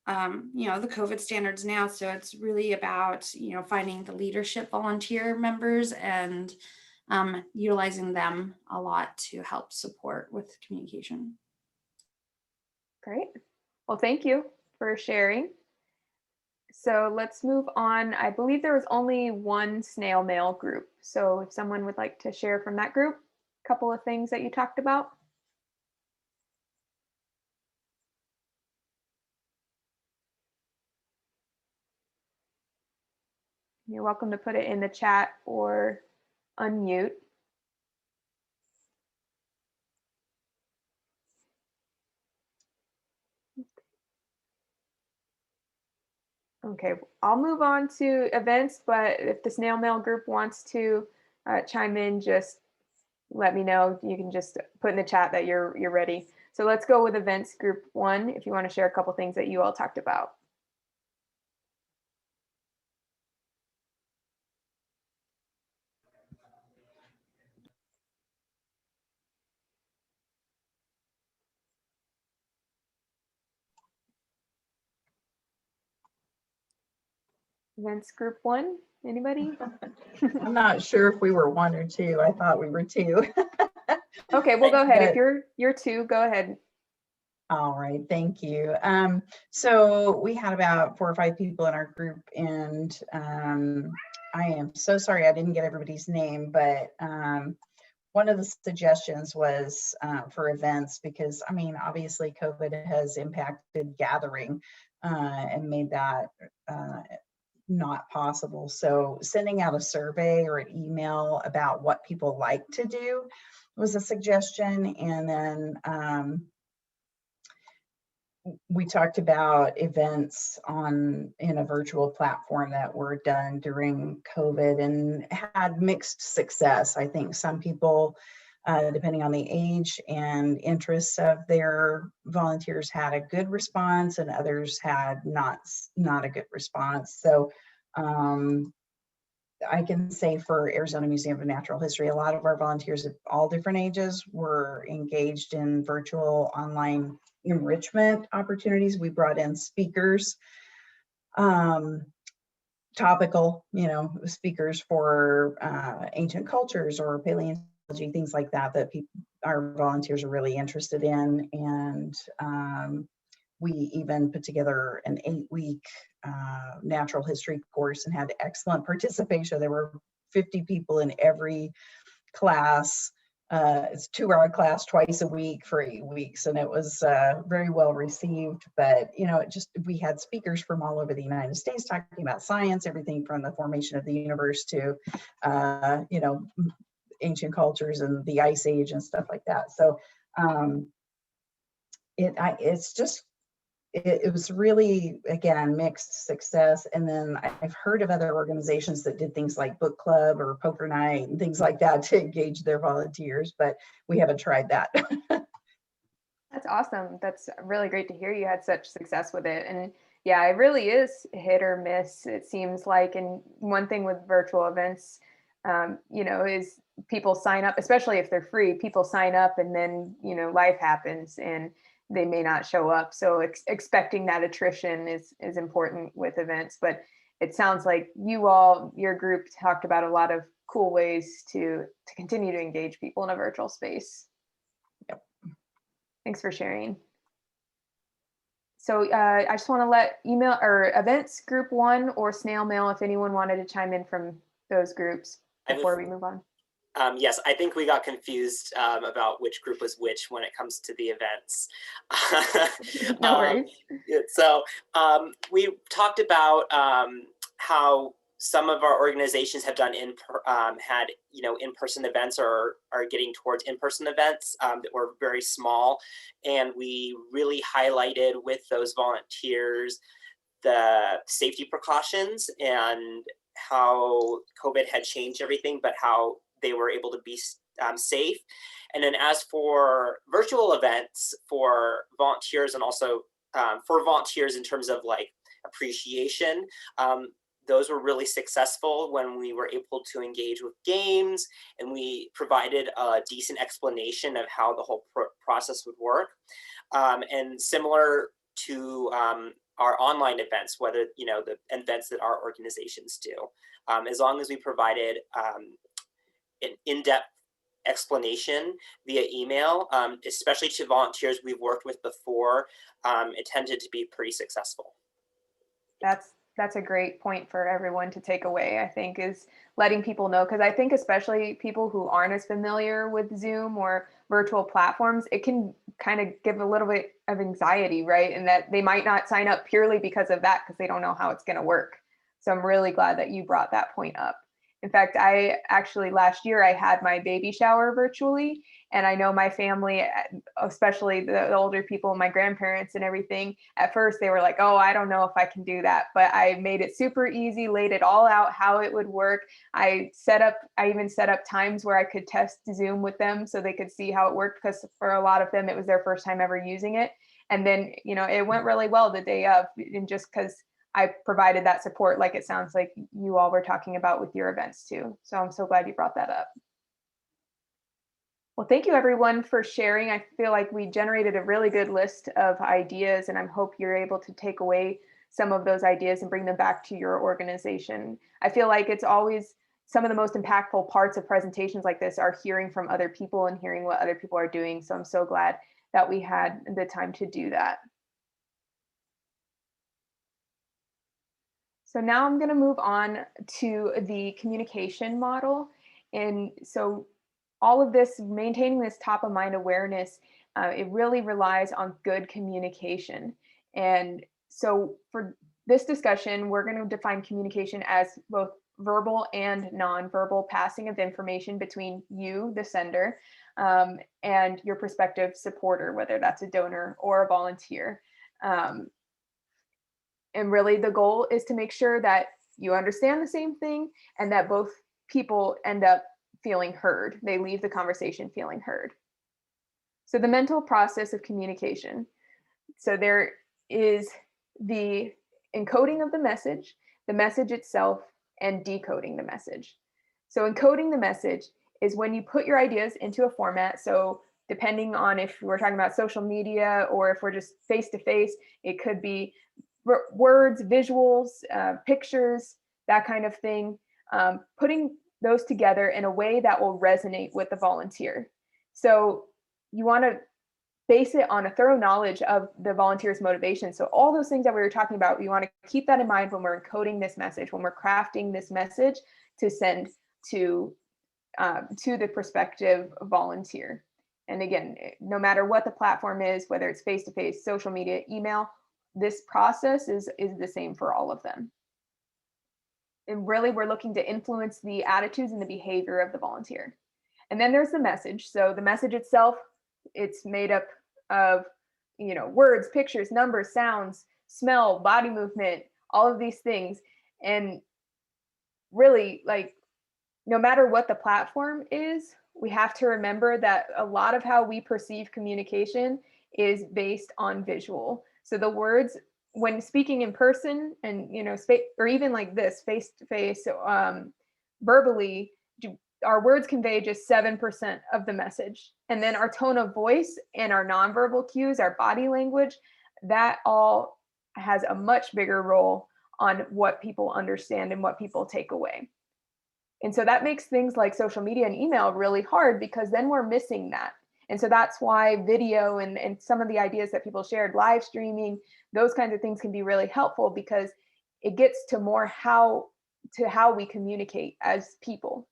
the COVID standards now. So it's really about, finding the leadership volunteer members and utilizing them a lot to help support with communication. Great. Well, thank you for sharing. So let's move on. I believe there was only one snail mail group. So if someone would like to share from that group, a couple of things that you talked about. You're welcome to put it in the chat or unmute. Okay, I'll move on to events, but if the snail mail group wants to chime in, just let me know. You can just put in the chat that you're ready. So let's go with events group 1, if you want to share a couple things that you all talked about. Events group 1, anybody? I'm not sure if we were 1 or 2. I thought we were 2. Okay, well, go ahead. If But- you're 2, go ahead. All right, thank you. So we had about 4 or 5 people in our group, and I am so sorry I didn't get everybody's name, but one of the suggestions was for events, because I mean, obviously COVID has impacted gathering and made that not possible. So sending out a survey or an email about what people like to do was a suggestion. And then we talked about events in a virtual platform that were done during COVID and had mixed success. I think some people, depending on the age and interests of their volunteers, had a good response, and others had not a good response. So I can say for Arizona Museum of Natural History, a lot of our volunteers of all different ages were engaged in virtual online enrichment opportunities. We brought in speakers, topical, speakers for ancient cultures or paleontology, things like that, our volunteers are really interested in. And we even put together an 8-week natural history course and had excellent participation. There were 50 people in every class. It's a 2-hour class twice a week for 8 weeks, and it was very well received. But we had speakers from all over the United States talking about science, everything from the formation of the universe to ancient cultures and the Ice Age and stuff like that. So it was really, again, mixed success. And then I've heard of other organizations that did things like book club or poker night and things like that to engage their volunteers, but we haven't tried that. That's awesome. That's really great to hear you had such success with it. And yeah, it really is hit or miss, it seems like. And one thing with virtual events, is people sign up, especially if they're free, people sign up and then, life happens and they may not show up. So expecting that attrition is important with events. But it sounds like your group talked about a lot of cool ways to continue to engage people in a virtual space. Yep. Thanks for sharing. So I just want to let email or events group 1 or snail mail if anyone wanted to chime in from those groups before we move on. Yes, I think we got confused about which group was which when it comes to the events. No worries. So we talked about how some of our organizations have done had in-person events or are getting towards in-person events that were very small, and we really highlighted with those volunteers the safety precautions and how COVID had changed everything, but how they were able to be safe. And then as for virtual events for volunteers, and also for volunteers in terms of like appreciation, those were really successful when we were able to engage with games and we provided a decent explanation of how the whole process would work. And similar to our online events, whether, the events that our organizations do, as long as we provided an in-depth explanation via email, especially to volunteers we've worked with before, it tended to be pretty successful. That's a great point for everyone to take away, I think, is letting people know, because I think especially people who aren't as familiar with Zoom or virtual platforms, it can kind of give a little bit of anxiety, right? And that they might not sign up purely because of that, because they don't know how it's going to work. So I'm really glad that you brought that point up. In fact, last year I had my baby shower virtually, and I know my family, especially the older people, my grandparents and everything, at first they were like, oh, I don't know if I can do that, but I made it super easy, laid it all out how it would work. I even set up times where I could test Zoom with them so they could see how it worked, because for a lot of them, it was their first time ever using it. And then, it went really well the day of, and just because I provided that support, like it sounds like you all were talking about with your events too. So I'm so glad you brought that up. Well, thank you everyone for sharing. I feel like we generated a really good list of ideas, and I hope you're able to take away some of those ideas and bring them back to your organization. I feel like it's always some of the most impactful parts of presentations like this are hearing from other people and hearing what other people are doing. So I'm so glad that we had the time to do that. So now I'm going to move on to the communication model. And so all of this, maintaining this top of mind awareness, it really relies on good communication. And so for this discussion, we're going to define communication as both verbal and nonverbal passing of information between you, the sender, and your prospective supporter, whether that's a donor or a volunteer. And really the goal is to make sure that you understand the same thing and that both people end up feeling heard. They leave the conversation feeling heard. So the mental process of communication. So there is the encoding of the message itself, and decoding the message. So encoding the message is when you put your ideas into a format. So depending on if we're talking about social media or if we're just face-to-face, it could be words, visuals, pictures, that kind of thing, putting those together in a way that will resonate with the volunteer. So you want to base it on a thorough knowledge of the volunteer's motivation. So all those things that we were talking about, we want to keep that in mind when we're encoding this message, when we're crafting this message to send to the prospective volunteer. And again, no matter what the platform is, whether it's face-to-face, social media, email, this process is the same for all of them. And really, we're looking to influence the attitudes and the behavior of the volunteer. And then there's the message. So the message itself, it's made up of, words, pictures, numbers, sounds, smell, body movement, all of these things. And really, like, no matter what the platform is, we have to remember that a lot of how we perceive communication is based on visual. So the words, when speaking in person and, or even like this, face to face, verbally, our words convey just 7% of the message. And then our tone of voice and our nonverbal cues, our body language, that all has a much bigger role on what people understand and what people take away. And so that makes things like social media and email really hard because then we're missing that. And so that's why video and some of the ideas that people shared, live streaming, those kinds of things can be really helpful because it gets to more how we communicate as people.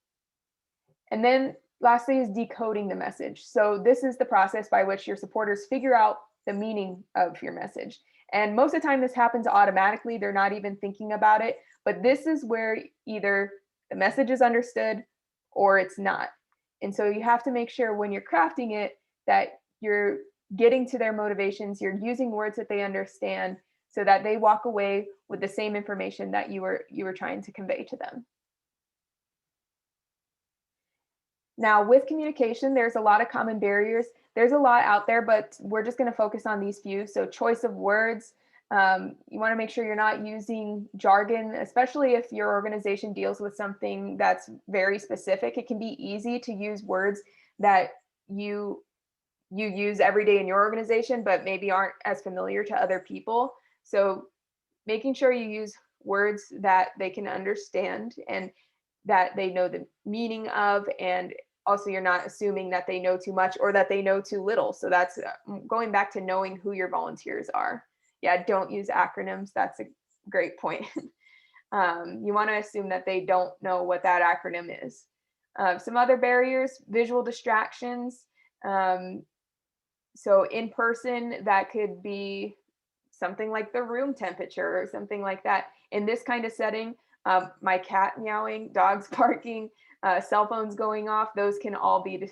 And then lastly is decoding the message. So this is the process by which your supporters figure out the meaning of your message. And most of the time this happens automatically. They're not even thinking about it. But this is where either the message is understood or it's not. And so you have to make sure when you're crafting it that you're getting to their motivations, you're using words that they understand so that they walk away with the same information that you were trying to convey to them. Now, with communication, there's a lot of common barriers. There's a lot out there, but we're just going to focus on these few. So choice of words. You want to make sure you're not using jargon, especially if your organization deals with something that's very specific. It can be easy to use words that you use every day in your organization, but maybe aren't as familiar to other people. So making sure you use words that they can understand and that they know the meaning of, and also you're not assuming that they know too much or that they know too little. So that's going back to knowing who your volunteers are. Yeah, don't use acronyms. That's a great point. You want to assume that they don't know what that acronym is. Some other barriers, visual distractions. So in person, that could be something like the room temperature or something like that. In this kind of setting, my cat meowing, dogs barking, cell phones going off, those can all be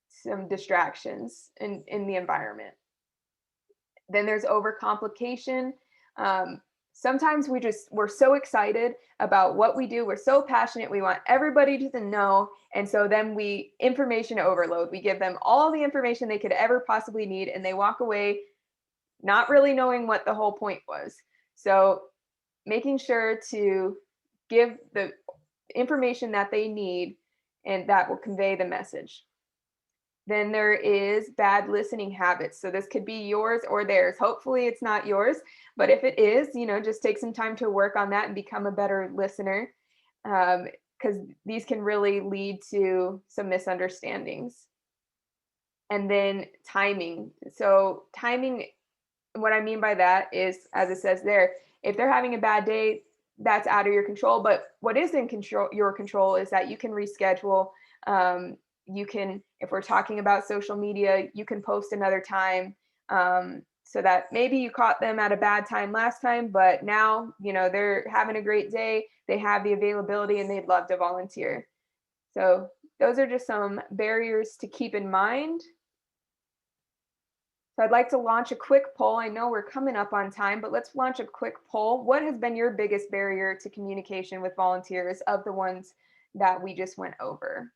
some distractions in the environment. Then there's overcomplication. Sometimes we're so excited about what we do. We're so passionate. We want everybody to know. And so then information overload. We give them all the information they could ever possibly need, and they walk away not really knowing what the whole point was. So making sure to give the information that they need and that will convey the message. Then there is bad listening habits. So this could be yours or theirs. Hopefully it's not yours, but if it is, just take some time to work on that and become a better listener, because these can really lead to some misunderstandings. And then timing. So timing, what I mean by that is, as it says there, if they're having a bad day, that's out of your control. But what is in your control is that you can reschedule. You can, if we're talking about social media, you can post another time, so that maybe you caught them at a bad time last time, but now, they're having a great day, they have the availability and they'd love to volunteer. So those are just some barriers to keep in mind. So I'd like to launch a quick poll. I know we're coming up on time, but let's launch a quick poll. What has been your biggest barrier to communication with volunteers of the ones that we just went over?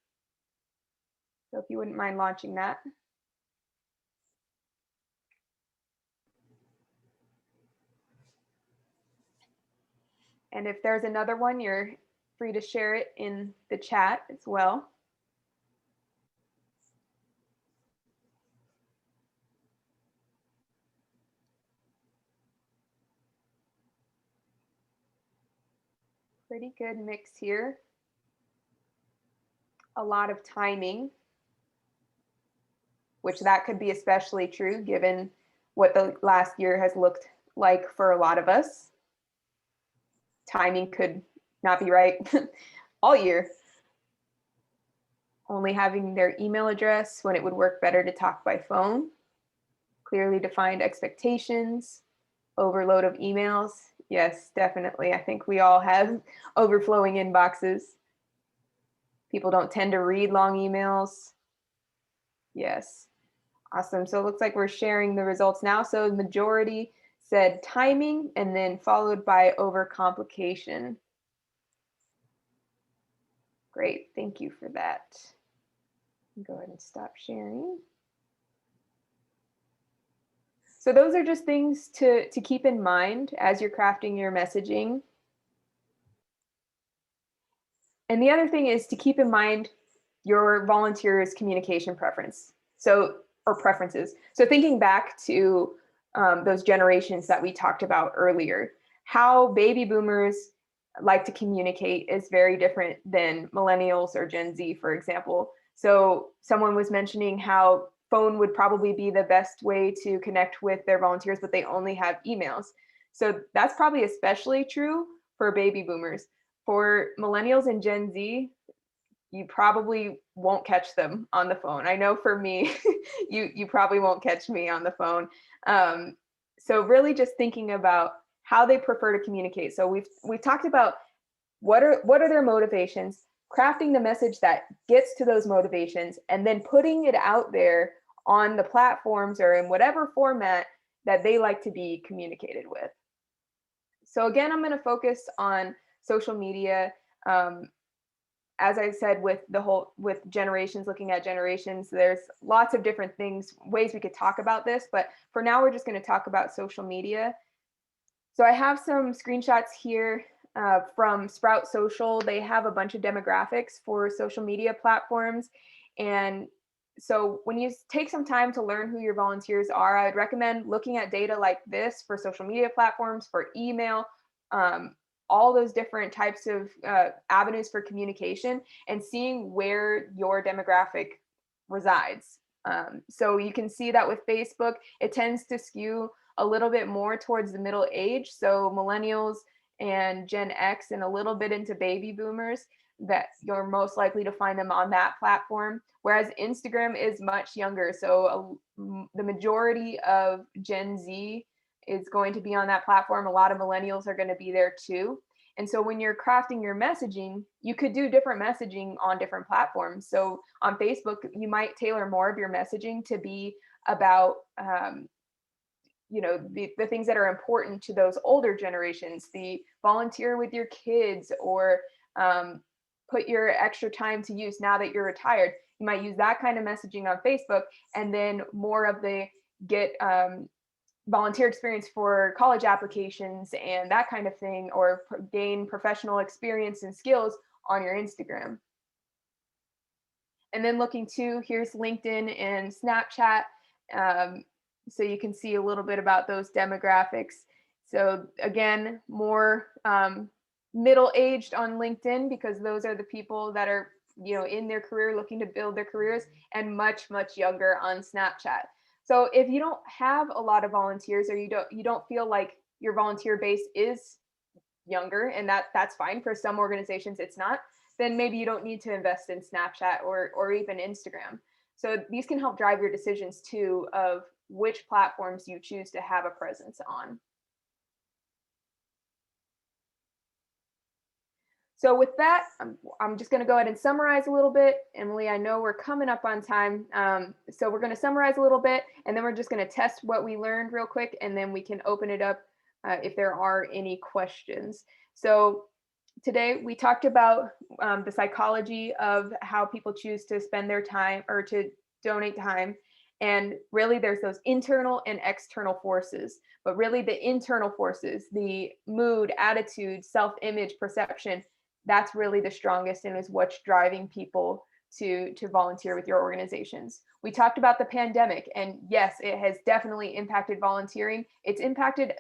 So if you wouldn't mind launching that. And if there's another one, you're free to share it in the chat as well. Pretty good mix here. A lot of timing, which that could be especially true given what the last year has looked like for a lot of us. Timing could not be right all year. Only having their email address when it would work better to talk by phone. Clearly defined expectations. Overload of emails. Yes, definitely. I think we all have overflowing inboxes. People don't tend to read long emails. Yes. Awesome. So it looks like we're sharing the results now. So the majority said timing and then followed by overcomplication. Great. Thank you for that. Go ahead and stop sharing. So those are just things to keep in mind as you're crafting your messaging. And the other thing is to keep in mind your volunteers' communication preference. Or preferences. So thinking back to those generations that we talked about earlier, how baby boomers like to communicate is very different than millennials or Gen Z, for example. So someone was mentioning how phone would probably be the best way to connect with their volunteers, but they only have emails. So that's probably especially true for baby boomers. For millennials and Gen Z, you probably won't catch them on the phone. I know for me, you probably won't catch me on the phone. So really just thinking about how they prefer to communicate. So we've talked about what are their motivations, crafting the message that gets to those motivations, and then putting it out there on the platforms or in whatever format that they like to be communicated with. So again, I'm going to focus on social media. As I said, with generations, looking at generations, there's lots of different ways we could talk about this, but for now, we're just going to talk about social media. So I have some screenshots here from Sprout Social. They have a bunch of demographics for social media platforms. And so when you take some time to learn who your volunteers are, I'd recommend looking at data like this for social media platforms, for email, all those different types of avenues for communication, and seeing where your demographic resides. So you can see that with Facebook, it tends to skew a little bit more towards the middle age. So millennials and Gen X and a little bit into baby boomers, that you're most likely to find them on that platform. Whereas Instagram is much younger. So the majority of Gen Z is going to be on that platform. A lot of millennials are going to be there too. And so when you're crafting your messaging, you could do different messaging on different platforms. So on Facebook, you might tailor more of your messaging to be about the things that are important to those older generations, the volunteer with your kids, or put your extra time to use now that you're retired. You might use that kind of messaging on Facebook, and then more of the get volunteer experience for college applications and that kind of thing, or gain professional experience and skills on your Instagram. And then looking too, here's LinkedIn and Snapchat. So you can see a little bit about those demographics. So again, more middle-aged on LinkedIn, because those are the people that are, you know, in their career looking to build their careers, and much, much younger on Snapchat. So if you don't have a lot of volunteers, or you don't feel like your volunteer base is younger, and that's fine. For some organizations it's not, then maybe you don't need to invest in Snapchat or even Instagram. So these can help drive your decisions too, of which platforms you choose to have a presence on. So with that, I'm just going to go ahead and summarize a little bit. Emily, I know we're coming up on time. So we're going to summarize a little bit, and then we're just going to test what we learned real quick, and then we can open it up if there are any questions. So today we talked about the psychology of how people choose to spend their time or to donate time. And really there's those internal and external forces, but really the internal forces, the mood, attitude, self-image, perception, that's really the strongest and is what's driving people to volunteer with your organizations. We talked about the pandemic, and yes, it has definitely impacted volunteering. It's impacted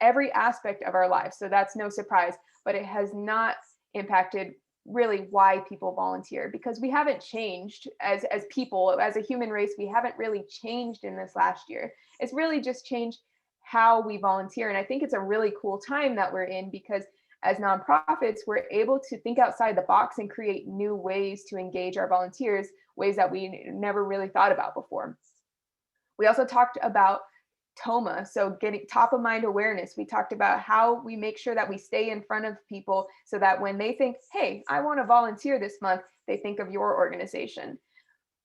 every aspect of our lives, so that's no surprise, but it has not impacted really why people volunteer, because we haven't changed as people, as a human race. We haven't really changed in this last year. It's really just changed how we volunteer. And I think it's a really cool time that we're in, because as nonprofits, we're able to think outside the box and create new ways to engage our volunteers, ways that we never really thought about before. We also talked about TOMA, so getting top of mind awareness. We talked about how we make sure that we stay in front of people so that when they think, hey, I want to volunteer this month, they think of your organization.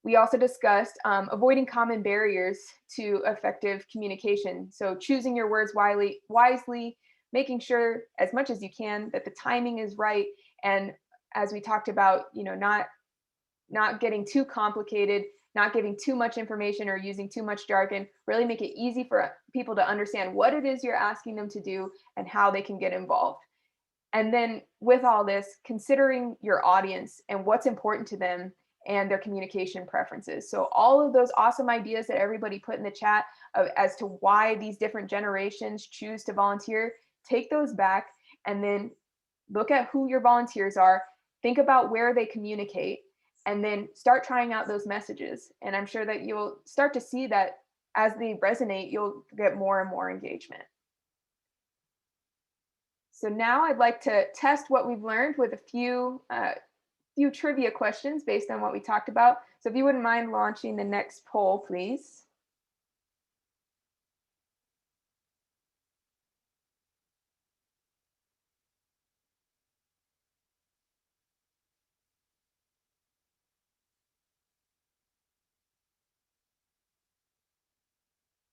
We also discussed avoiding common barriers to effective communication. So choosing your words wisely, making sure as much as you can that the timing is right. And as we talked about, you know, not getting too complicated, not giving too much information or using too much jargon, really make it easy for people to understand what it is you're asking them to do and how they can get involved. And then with all this, considering your audience and what's important to them and their communication preferences. So all of those awesome ideas that everybody put in the chat as to why these different generations choose to volunteer, take those back and then look at who your volunteers are, think about where they communicate, and then start trying out those messages. And I'm sure that you'll start to see that as they resonate, you'll get more and more engagement. So now I'd like to test what we've learned with a few trivia questions based on what we talked about. So if you wouldn't mind launching the next poll, please.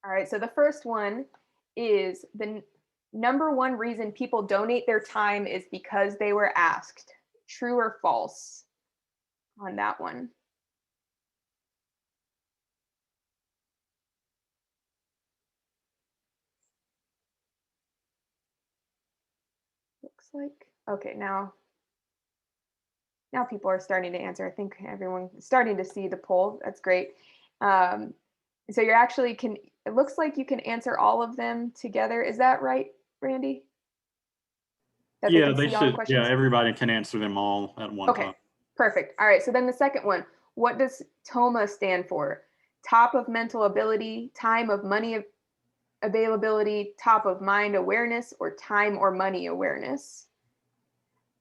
All right, so the first one is the number one reason people donate their time is because they were asked. True or false on that one? Looks like, okay, now people are starting to answer. I think everyone's starting to see the poll. That's great. So you're actually it looks like you can answer all of them together. Is that right, Randy? Yeah, they should. Yeah, everybody can answer them all at one time. Okay, perfect. All right, so then the second one, what does TOMA stand for? Top of mental ability, time of money availability, top of mind awareness, or time or money awareness?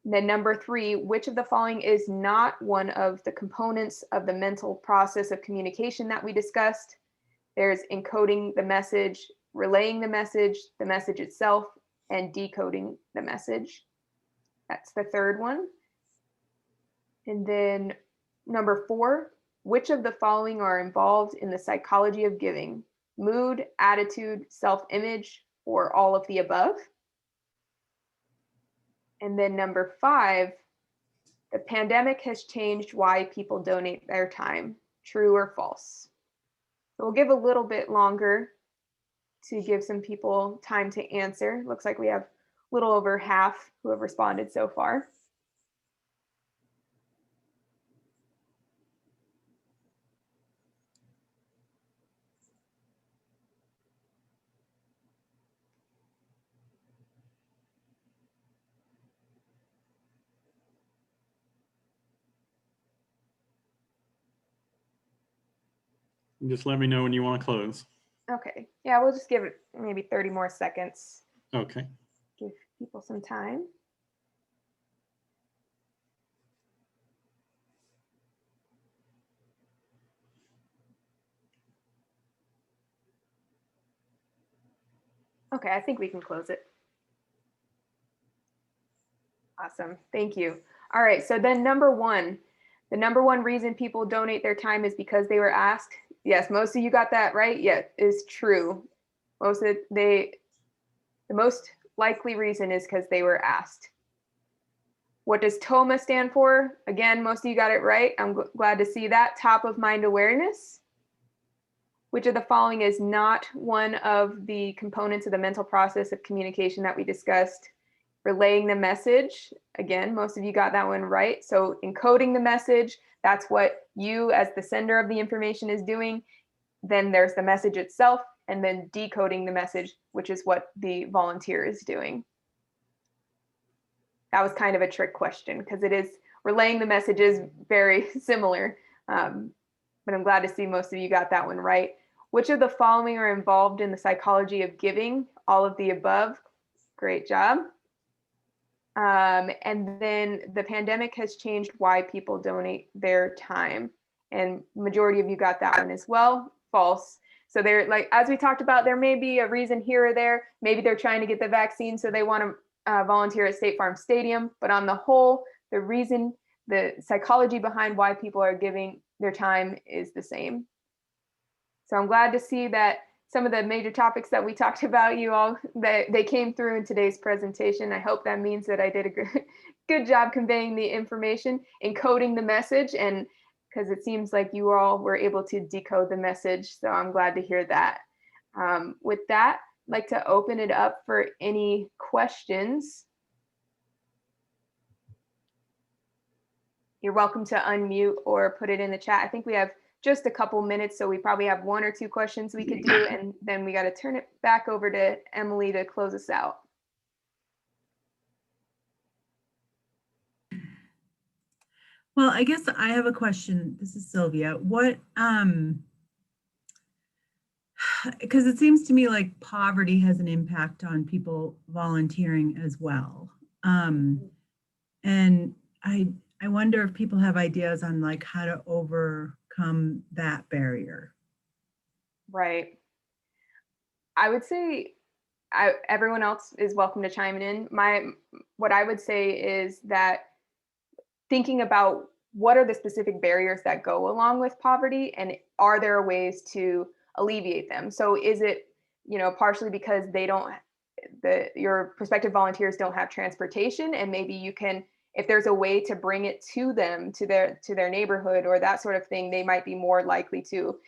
Then number 3, which of the following is not one of the components of the mental process of communication that we discussed? There's encoding the message, relaying the message itself, and decoding the message. That's the third one. And then number 4, which of the following are involved in the psychology of giving? Mood, attitude, self-image, or all of the above? And then number 5, the pandemic has changed why people donate their time. True or false? So we'll give a little bit longer to give some people time to answer. Looks like we have a little over half who have responded so far. Just let me know when you want to close. Okay. Yeah, we'll just give it maybe 30 more seconds. Okay. Give people some time. Okay, I think we can close it. Awesome, thank you. All right, so then number one, the number one reason people donate their time is because they were asked. Yes, most of you got that right. Yeah, is true. The most likely reason is because they were asked. What does TOMA stand for? Again, most of you got it right. I'm glad to see that. Top of mind awareness. Which of the following is not one of the components of the mental process of communication that we discussed? Relaying the message. Again, most of you got that one right. So encoding the message, that's what you as the sender of the information is doing. Then there's the message itself, and then decoding the message, which is what the volunteer is doing. That was kind of a trick question because it is relaying the message is very similar. But I'm glad to see most of you got that one right. Which of the following are involved in the psychology of giving? All of the above. Great job. And then the pandemic has changed why people donate their time. And majority of you got that one as well. False. So they're like, as we talked about, there may be a reason here or there. Maybe they're trying to get the vaccine, so they want to volunteer at State Farm Stadium. But on the whole, the reason, the psychology behind why people are giving their time is the same. So I'm glad to see that some of the major topics that we talked about, you all, they came through in today's presentation. I hope that means that I did a good job conveying the information, encoding the message, and because it seems like you all were able to decode the message. So I'm glad to hear that. With that, I'd like to open it up for any questions. You're welcome to unmute or put it in the chat. I think we have just a couple minutes, so we probably have one or two questions we could do, and then we got to turn it back over to Emily to close us out. Well, I guess I have a question. This is Sylvia. What, because it seems to me like poverty has an impact on people volunteering as well. And I wonder if people have ideas on like how to overcome that barrier. Right. I would say everyone else is welcome to chime in. What I would say is that thinking about what are the specific barriers that go along with poverty, and are there ways to alleviate them? So is it, partially because your prospective volunteers don't have transportation, and maybe you can, if there's a way to bring it to them, to their neighborhood or that sort of thing, they might be more likely to.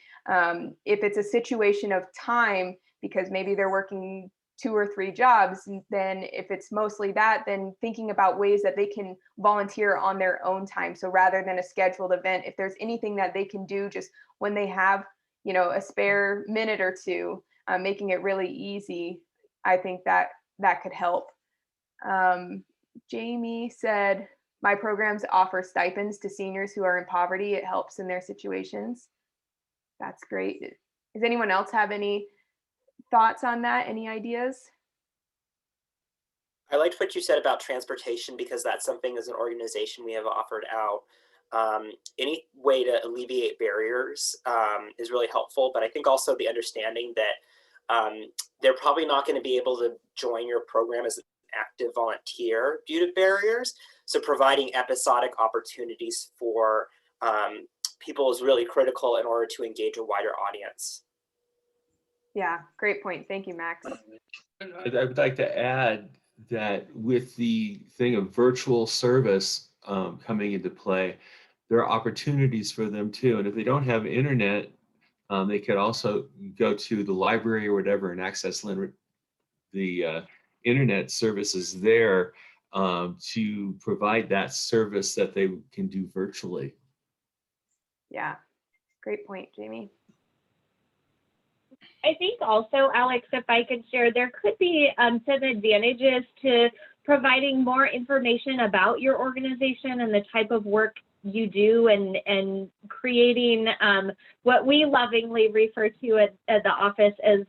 If it's a situation of time, because maybe they're working 2 or 3 jobs, then if it's mostly that, then thinking about ways that they can volunteer on their own time. So rather than a scheduled event, if there's anything that they can do just when they have, a spare minute or two, making it really easy, I think that could help. Jamie said, my programs offer stipends to seniors who are in poverty. It helps in their situations. That's great. Does anyone else have any thoughts on that? Any ideas? I liked what you said about transportation, because that's something as an organization we have offered out. Any way to alleviate barriers is really helpful, but I think also the understanding that they're probably not going to be able to join your program as an active volunteer due to barriers. So providing episodic opportunities for people is really critical in order to engage a wider audience. Yeah, great point. Thank you, Max. I would like to add that with the thing of virtual service coming into play, there are opportunities for them too. And if they don't have internet, they could also go to the library or whatever and access the internet services there to provide that service that they can do virtually. Yeah, great point, Jamie. I think also, Alex, if I could share, there could be some advantages to providing more information about your organization and the type of work you do, and creating what we lovingly refer to at the office as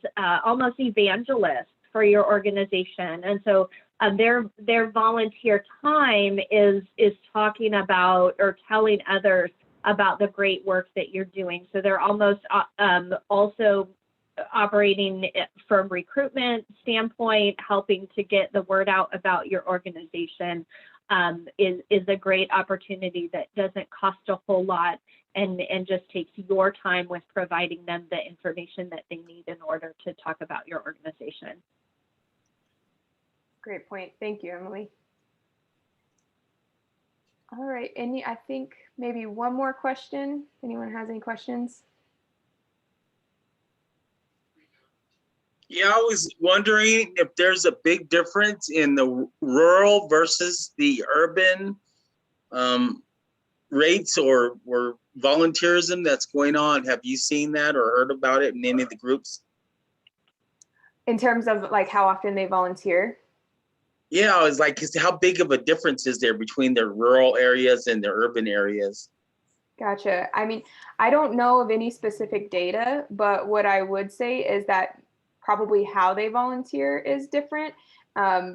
almost evangelists for your organization. And so their volunteer time is talking about or telling others about the great work that you're doing. So they're almost also operating from recruitment standpoint, helping to get the word out about your organization is a great opportunity that doesn't cost a whole lot and just takes your time with providing them the information that they need in order to talk about your organization. Great point. Thank you, Emily. All right, I think maybe one more question. If anyone has any questions? Yeah, I was wondering if there's a big difference in the rural versus the urban rates or volunteerism that's going on. Have you seen that or heard about it in any of the groups? In terms of like how often they volunteer? Yeah, I was like, how big of a difference is there between the rural areas and the urban areas? Gotcha. I mean, I don't know of any specific data, but what I would say is that probably how they volunteer is different.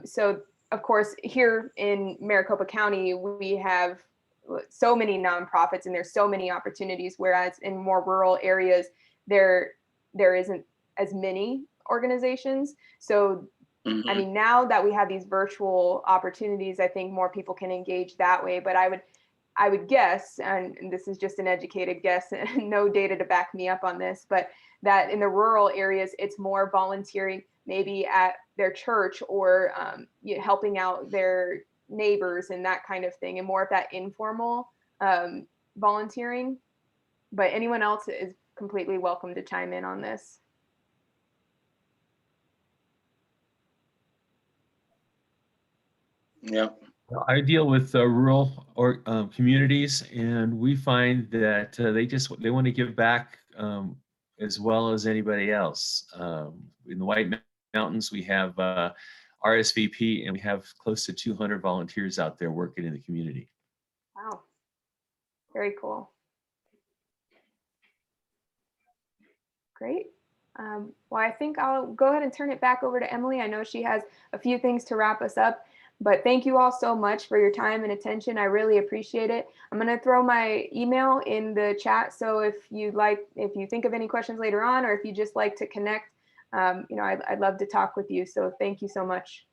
So of course, here in Maricopa County, we have so many nonprofits and there's so many opportunities, whereas in more rural areas, there isn't as many organizations. So, I mean, now that we have these virtual opportunities, I think more people can engage that way. But I would guess, and this is just an educated guess, and no data to back me up on this, but that in the rural areas, it's more volunteering, maybe at their church or helping out their neighbors and that kind of thing, and more of that informal volunteering. But anyone else is completely welcome to chime in on this. Yeah. I deal with rural communities, and we find that they want to give back as well as anybody else. In the White Mountains, we have RSVP, and we have close to 200 volunteers out there working in the community. Wow, very cool. Great. Well, I think I'll go ahead and turn it back over to Emily. I know she has a few things to wrap us up. But thank you all so much for your time and attention. I really appreciate it. I'm going to throw my email in the chat. So if you think of any questions later on, or if you just like to connect, I'd love to talk with you. So thank you so much.